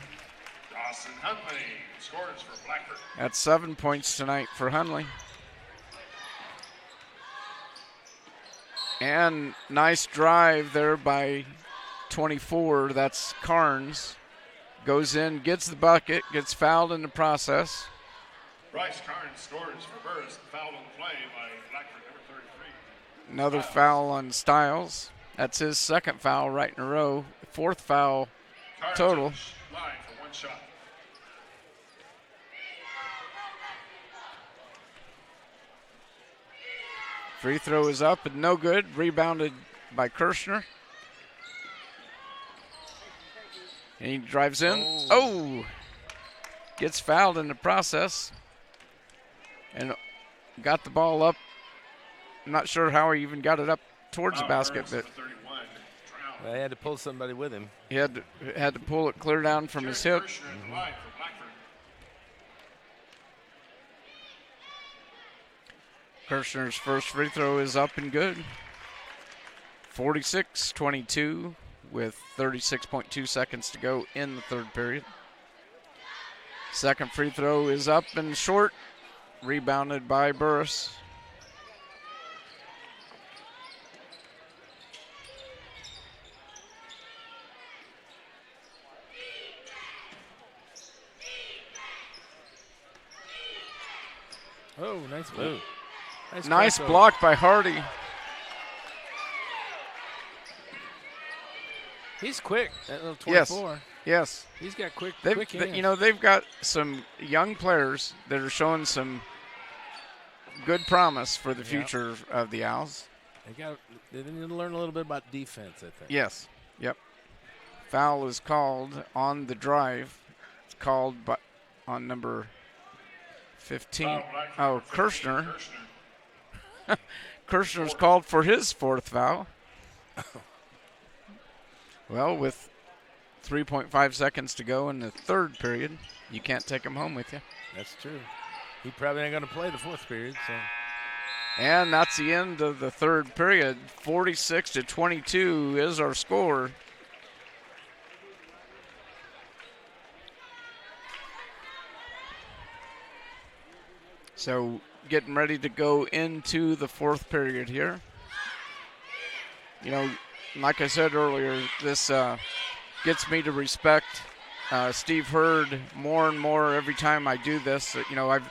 Dawson Hunley scores for Blackford. That's 7 points tonight for Hunley. And nice drive there by 24. That's Carnes. Goes in, gets the bucket, gets fouled in the process. Bryce Carnes scores for Burris. Foul on the play by Blackford, number 33. Another foul on Stiles. That's his second foul right in a row. 4th foul Carnes total. on the line for 1 shot. Free throw is up and no good. Rebounded by Kirshner. And he drives in. Oh! Gets fouled in the process. And got the ball up. I'm not sure how he even got it up towards the basket, but Well, he had to pull somebody with him. he had to pull it clear down from his hip. Kirshner at the line for Blackford. Kirshner's first free throw is up and good. 46-22 with 36.2 seconds to go in the third period. Second free throw is up and short. Rebounded by Burris. Oh, nice move. Nice block by Hardy. He's quick. That little 24. Yes. He's got quick They've hands. they've got some young players that are showing some good promise for the future of the Owls. They need to learn a little bit about defense, I think. Yes. Yep. Foul is called on the drive. It's called on number 15. Oh, Kirshner. Kirshner's called for his fourth foul. Well, with 3.5 seconds to go in the third period, you can't take him home with you. That's true. He probably ain't going to play the fourth period. So. And that's the end of the third period. 46-22 is our score. So getting ready to go into the fourth period here. You know, like I said earlier, this gets me to respect Steve Hurd more and more every time I do this. You know, I've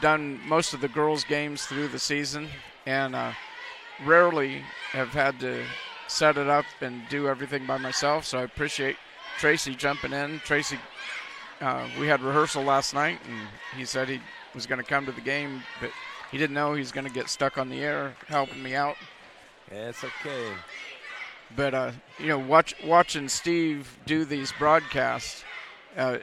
done most of the girls' games through the season and rarely have had to set it up and do everything by myself, so I appreciate Tracy jumping in. Tracy, we had rehearsal last night, and he said he was going to come to the game, but he didn't know he was going to get stuck on the air helping me out. Yeah, it's okay. But, you know, watching Steve do these broadcasts,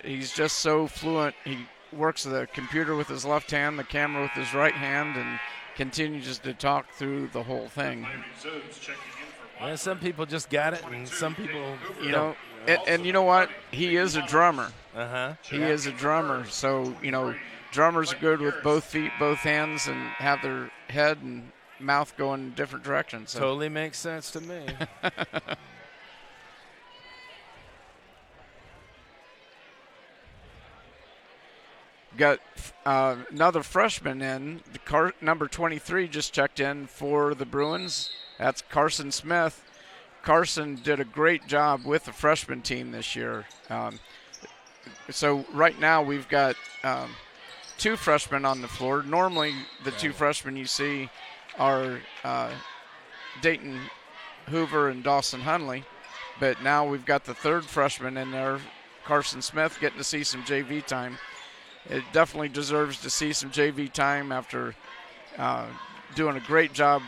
he's just so fluent. He works the computer with his left hand, the camera with his right hand, and continues to talk through the whole thing. Yeah, some people just got it, and some people, you know, and you know what? He is a drummer. He Yeah. is a drummer. So, you know, drummers are good with both feet, both hands, and have their head and mouth going in different directions. So. Totally makes sense to me. Got another freshman in. Number 23 just checked in for the Bruins. That's Carson Smith. Carson did a great job with the freshman team this year. So right now we've got two freshmen on the floor. Normally the two freshmen you see are Dayton Hoover and Dawson Hunley, but now we've got the third freshman in there, Carson Smith, getting to see some JV time. It definitely deserves to see some JV time after doing a great job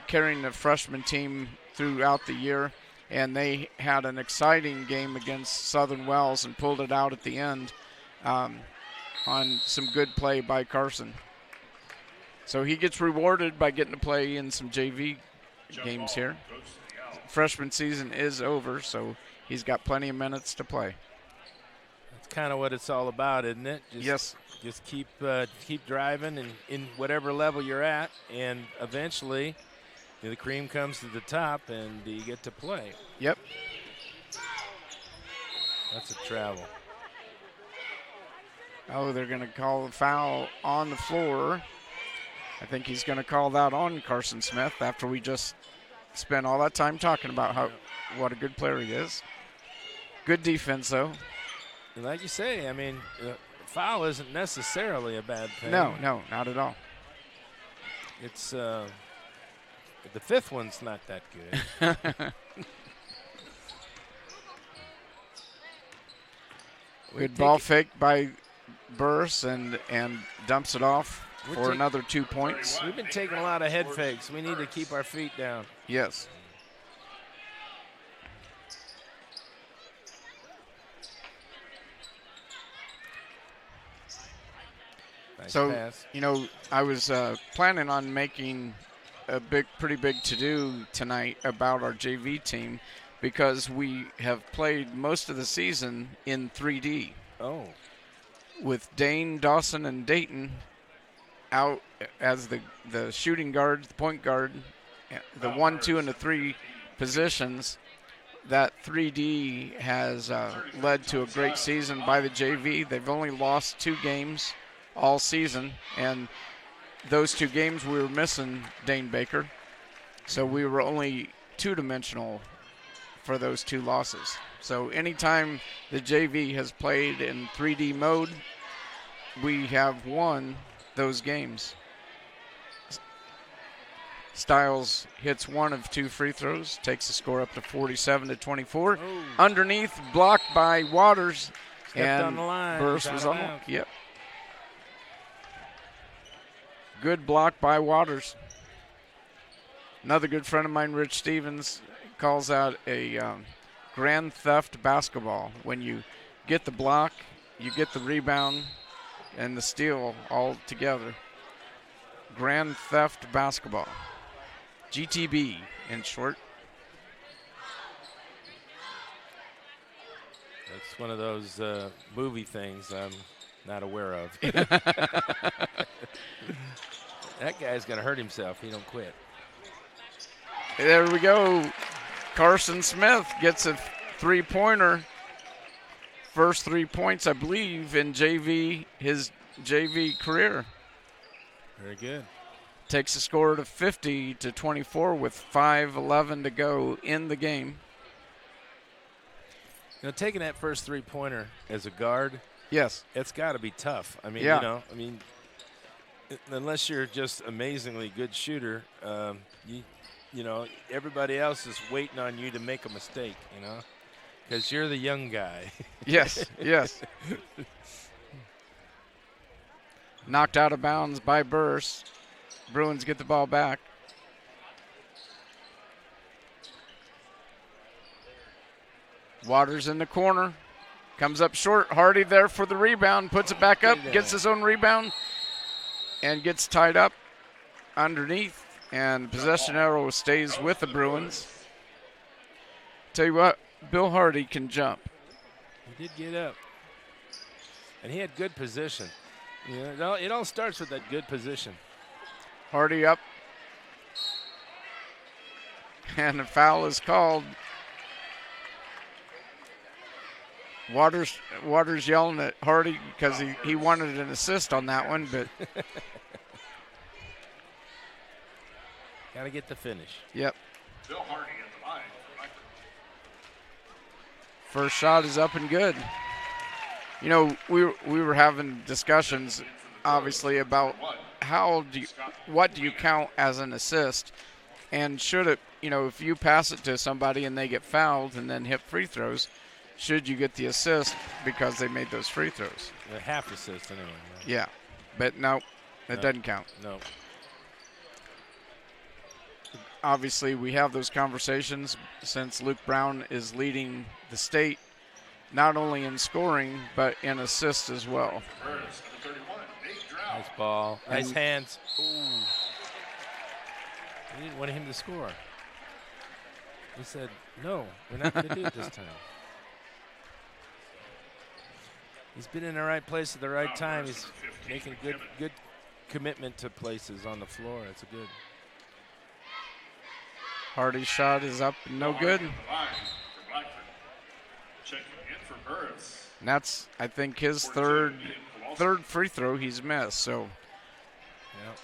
carrying the freshman team throughout the year. And they had an exciting game against Southern Wells and pulled it out at the end on some good play by Carson. So he gets rewarded by getting to play in some JV games here. Freshman season is over, so he's got plenty of minutes to play. That's kind of what it's all about, isn't it? Yes. Just keep driving and in whatever level you're at, and eventually the cream comes to the top, and you get to play. Yep. That's a travel. Oh, they're going to call a foul on the floor. I think he's going to call that on Carson Smith after we just spent all that time talking about what a good player he is. Good defense, though. And like you say, I mean, foul isn't necessarily a bad thing. No, not at all. It's the fifth one's not that good. Good ball fake by Burris and dumps it off for another 2 points. We've been taking a lot of head fakes. We need to keep our feet down. Yes. Nice So, pass. you know, I was planning on making a pretty big to-do tonight about our JV team because we have played most of the season in 3D. Oh. With Dane, Dawson, and Dayton out as the shooting guard, the point guard, the 1, 2, and the 3 positions. That 3D has led to a great season by the JV. They've only lost 2 games all season, and those 2 games we were missing Dane Baker, so we were only 2-dimensional for those 2 losses. So anytime the JV has played in 3D mode, we have won those games. Stiles hits one of 2 free throws, takes the score up to 47-24. Oh. Underneath, blocked by Waters. Stepped and on the line. Burris He's was out on of the bounds. Yep. Good block by Waters. Another good friend of mine, Rich Stevens, calls out a grand theft basketball. When you get the block, you get the rebound, and the steal all together. Grand theft basketball. GTB in short. That's one of those movie things I'm not aware of. That guy's going to hurt himself. He don't quit. There we go. Carson Smith gets a 3-pointer. First 3 points, I believe, in his JV career. Very good. Takes the score to 50-24 with 5:11 to go in the game. You know, taking that first 3-pointer as a guard, Yes. it's got to be tough. I mean, Yeah. Unless you're just amazingly good shooter, you know, everybody else is waiting on you to make a mistake, you know, because you're the young guy. Yes, yes. Knocked out of bounds by Burris. Bruins get the ball back. Waters in the corner. Comes up short. Hardy there for the rebound. Puts it back up. Gets his own rebound. And gets tied up underneath. And possession arrow stays with the Bruins. Tell you what, Bill Hardy can jump. He did get up. And he had good position. You know, it all starts with that good position. Hardy up. And a foul is called. Waters yelling at Hardy because he wanted an assist on that one, but got to get the finish. Yep. Bill Hardy at the line. First shot is up and good. You know, we were having discussions, obviously, about what do you count as an assist, and should it, you know, if you pass it to somebody and they get fouled and then hit free throws, should you get the assist because they made those free throws? A half assist anyway. Right? Yeah, but no, it doesn't count. No. Obviously, we have those conversations since Luke Brown is leading the state, not only in scoring, but in assists as well. Burris, number 31, Nate Drow. Nice ball. Nice hands. Ooh. We didn't want him to score. He said, no, we're not going to do it this time. He's been in the right place at the right time. He's making good commitment to places on the floor. That's a good. Hardy's shot is up and no good. Line for Blackford. Checking in for Burris. And that's, I think, his third free throw he's missed. So Yep.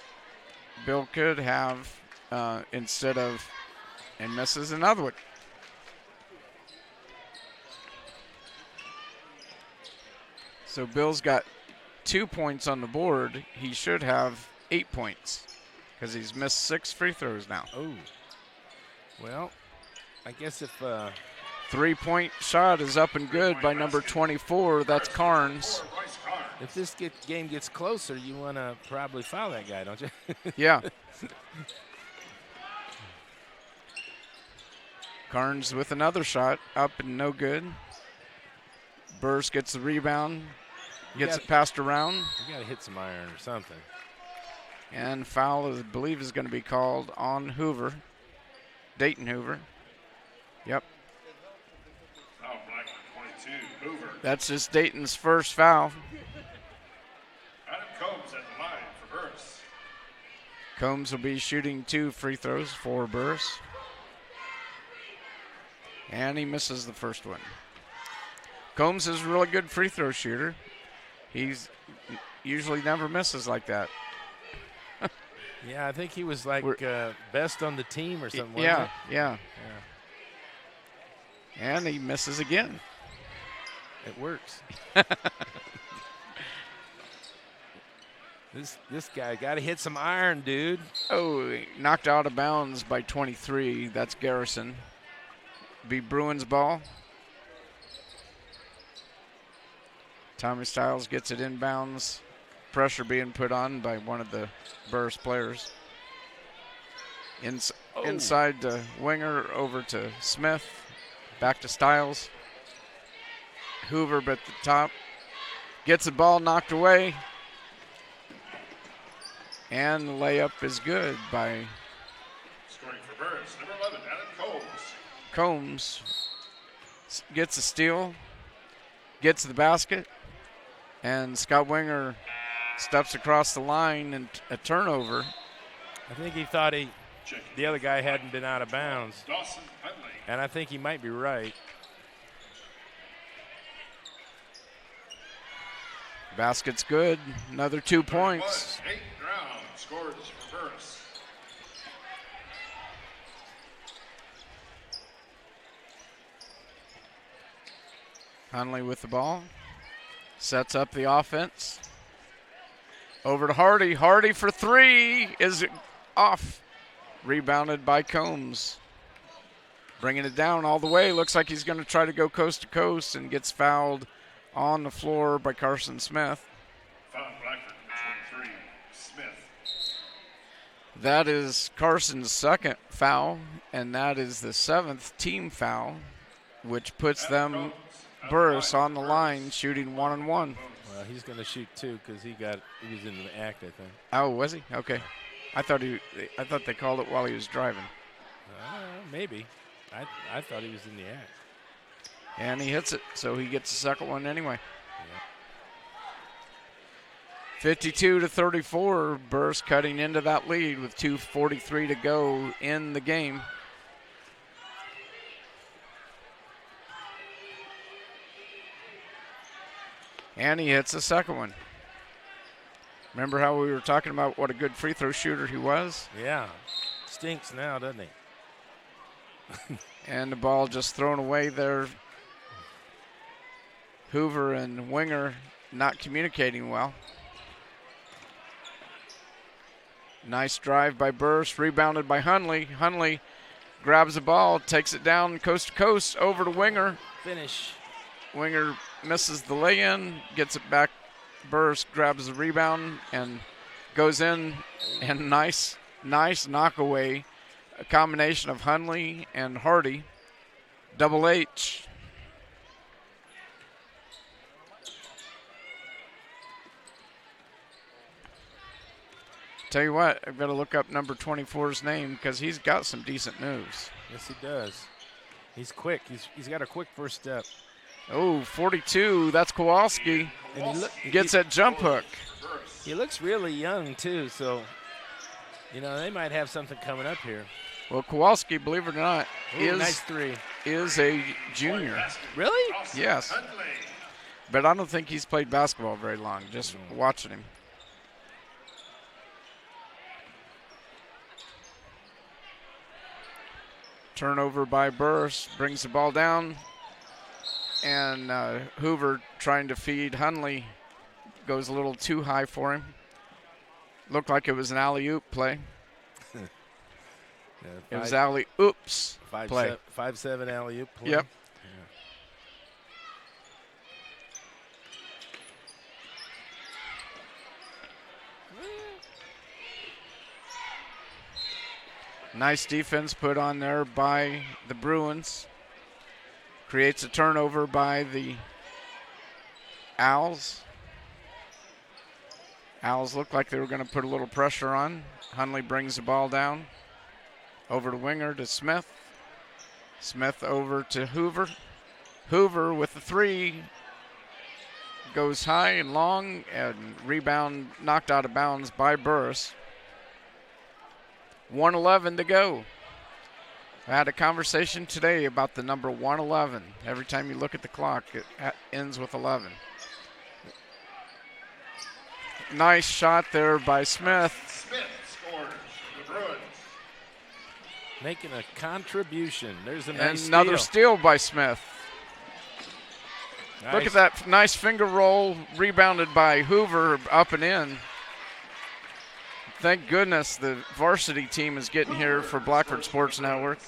Bill could have instead of, and misses another one. So Bill's got 2 points on the board. He should have 8 points because he's missed 6 free throws now. Oh. Well, I guess if 3-point shot is up and good by number 24. That's Carnes. Royce Carnes. if this game gets closer, you want to probably foul that guy, don't you? Yeah. Carnes with another shot, up and no good. Burris gets the rebound, gets it passed around, You got to hit some iron or something. and foul, I believe, is going to be called on Hoover, Dayton Hoover. Yep, Oh, Blackford 22, Hoover. that's just Dayton's first foul. Adam Combs at the line for Burris. Combs will be shooting 2 free throws for Burris. And he misses the first one. Combs is a really good free throw shooter. He's usually never misses like that. Yeah, I think he was like best on the team or something. Yeah, wasn't yeah. And he misses again. It works. This guy got to hit some iron, dude. Oh, knocked out of bounds by 23. That's Garrison. Be Bruins ball. Tommy Stiles gets it inbounds. Pressure being put on by one of the Burris players. Inside to Winger, over to Smith. Back to Stiles. Hoover at the top. Gets the ball knocked away. And the layup is good by Scoring for Burris, number 11, Adam Combs. Combs. Gets a steal. Gets the basket. And Scott Winger steps across the line and a turnover. I think he thought the other guy hadn't been out of bounds. Dawson Huntley. And I think he might be right. Basket's good. Another 2 points. 8 round scores for Burris. Huntley with the ball. Sets up the offense. Over to Hardy. Hardy for three is off. Rebounded by Combs. Bringing it down all the way. Looks like he's going to try to go coast to coast and gets fouled on the floor by Carson Smith. Foul Blackford, number 23, Smith. That is Carson's second foul, and that is the 7th team foul, which puts them, Burris, on the line shooting 1-on-1. Well, he's going to shoot two because he was in the act, I think. Oh, was he? Okay. I thought they called it while he was driving. Maybe. I thought he was in the act. And he hits it, so he gets the second one anyway. 52-34, Burris cutting into that lead with 2:43 to go in the game. And he hits the second one. Remember how we were talking about what a good free throw shooter he was? Yeah. Stinks now, doesn't he? And the ball just thrown away there. Hoover and Winger not communicating well. Nice drive by Burris, rebounded by Huntley. Huntley grabs the ball, takes it down coast to coast, over to Winger. Finish. Winger misses the lay-in, gets it back. Burris grabs the rebound and goes in, and nice knockaway. A combination of Huntley and Hardy. Double H. Tell you what, I've got to look up number 24's name because he's got some decent moves. Yes, he does. He's quick. He's got a quick first step. Oh, 42, that's Kowalski. And gets that jump hook. He looks really young, too, so, they might have something coming up here. Well, Kowalski, believe it or not, nice three. Is a junior. Really? Yes. But I don't think he's played basketball very long, just watching him. Turnover by Burris, brings the ball down. And Hoover trying to feed Huntley goes a little too high for him. Looked like it was an alley-oop play. It was alley-oops play. 5-7 alley-oop play. Yep. Nice defense put on there by the Bruins. Creates a turnover by the Owls. Owls looked like they were going to put a little pressure on. Huntley brings the ball down. Over to Winger to Smith. Smith over to Hoover. Hoover with the three. Goes high and long, and rebound knocked out of bounds by Burris. 1:11 to go. I had a conversation today about the number 111. Every time you look at the clock, it ends with 11. Nice shot there by Smith. Smith scores the Bruins. Making a contribution. There's a nice Another steal by Smith. Nice. Look at that nice finger roll, rebounded by Hoover, up and in. Thank goodness the varsity team is getting here for Blackford Sports Network.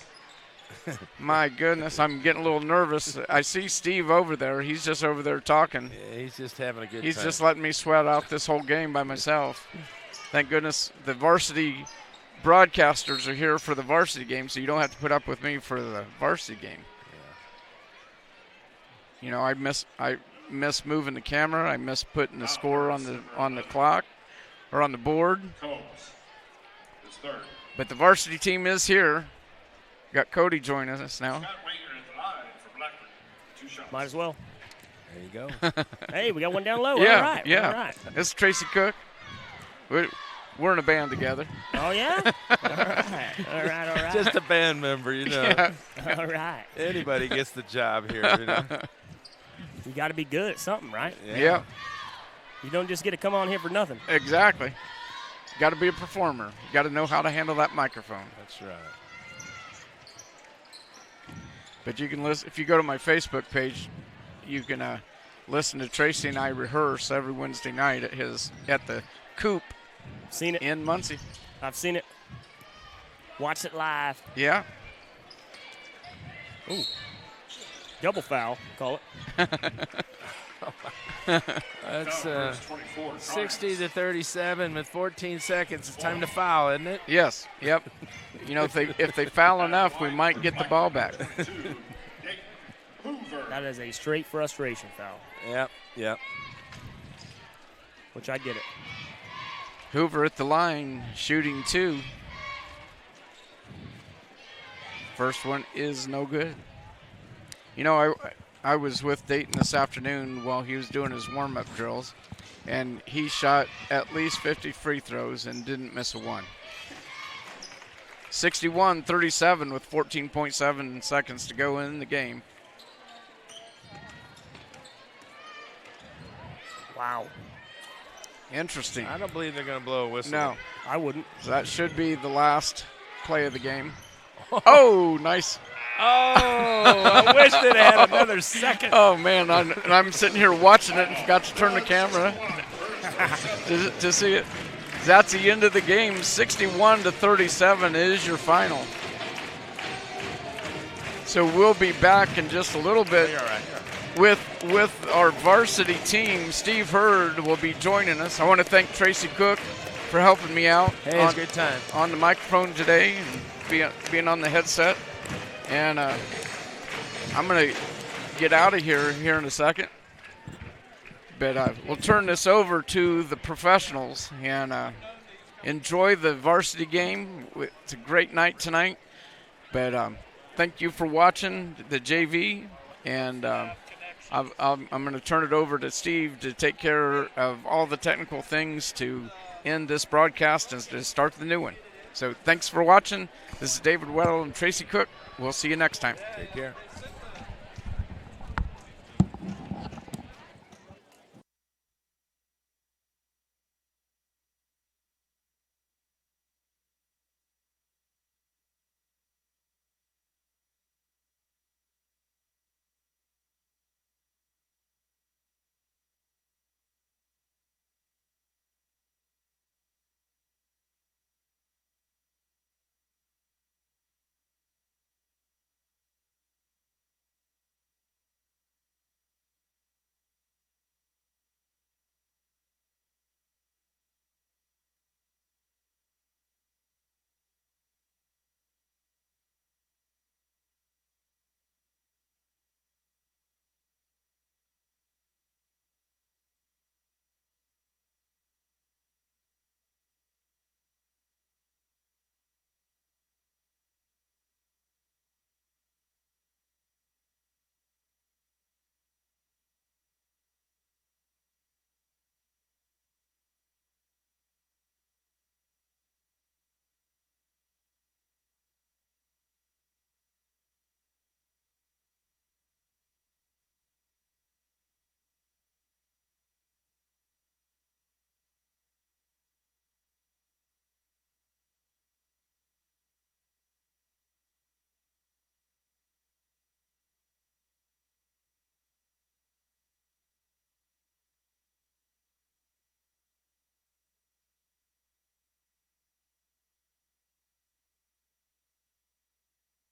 My goodness, I'm getting a little nervous. I see Steve over there. He's just over there talking. Yeah, he's just having a good time. He's just letting me sweat out this whole game by myself. Thank goodness the varsity broadcasters are here for the varsity game, so you don't have to put up with me for the varsity game. Yeah. You know, I miss moving the camera. I miss putting the score on the clock or on the board. But the varsity team is here. Got Cody joining us now. Might as well. There you go. Hey, we got one down low. Yeah, All right. yeah. All right. This is Tracy Cook. We're in a band together. Oh, yeah? All right. All right, all right. Just a band member, you know. Yeah. All right. Anybody gets the job here, you know. You got to be good at something, right? Yeah, You don't just get to come on here for nothing. exactly. Got to be a performer. You got to know how to handle that microphone. That's right. But you can listen if you go to my Facebook page. You can listen to Tracy and I rehearse every Wednesday night at the Coop Seen it. in Muncie. I've seen it. Watched it live. Yeah. Ooh. Double foul, call it. That's 60-37 with 14 seconds. It's time to foul, isn't it? Yes. Yep. You know, if they foul enough, we might get the ball back. That is a straight frustration foul, Yep. which I get it. Hoover at the line, shooting 2. First one is no good. You know, I was with Dayton this afternoon while he was doing his warm-up drills, and he shot at least 50 free throws and didn't miss a one. 61-37 with 14.7 seconds to go in the game. Wow. Interesting. I don't believe they're going to blow a whistle. No, I wouldn't. so that should be the last play of the game. Oh, nice. Oh, I wish they'd had another second. Oh, man, I'm sitting here watching it and forgot to turn the camera to see it. That's the end of the game. 61-37 is your final. So we'll be back in just a little bit with our varsity team. Steve Hurd will be joining us. I want to thank Tracy Cook for helping me out Hey, it's a good time. on the microphone today and being on the headset. And I'm going to get out of here in a second. But we'll turn this over to the professionals and enjoy the varsity game. It's a great night tonight. But thank you for watching the JV. And I'm going to turn it over to Steve to take care of all the technical things to end this broadcast and to start the new one. So thanks for watching. This is David Weddle and Tracy Cook. We'll see you next time. Take care.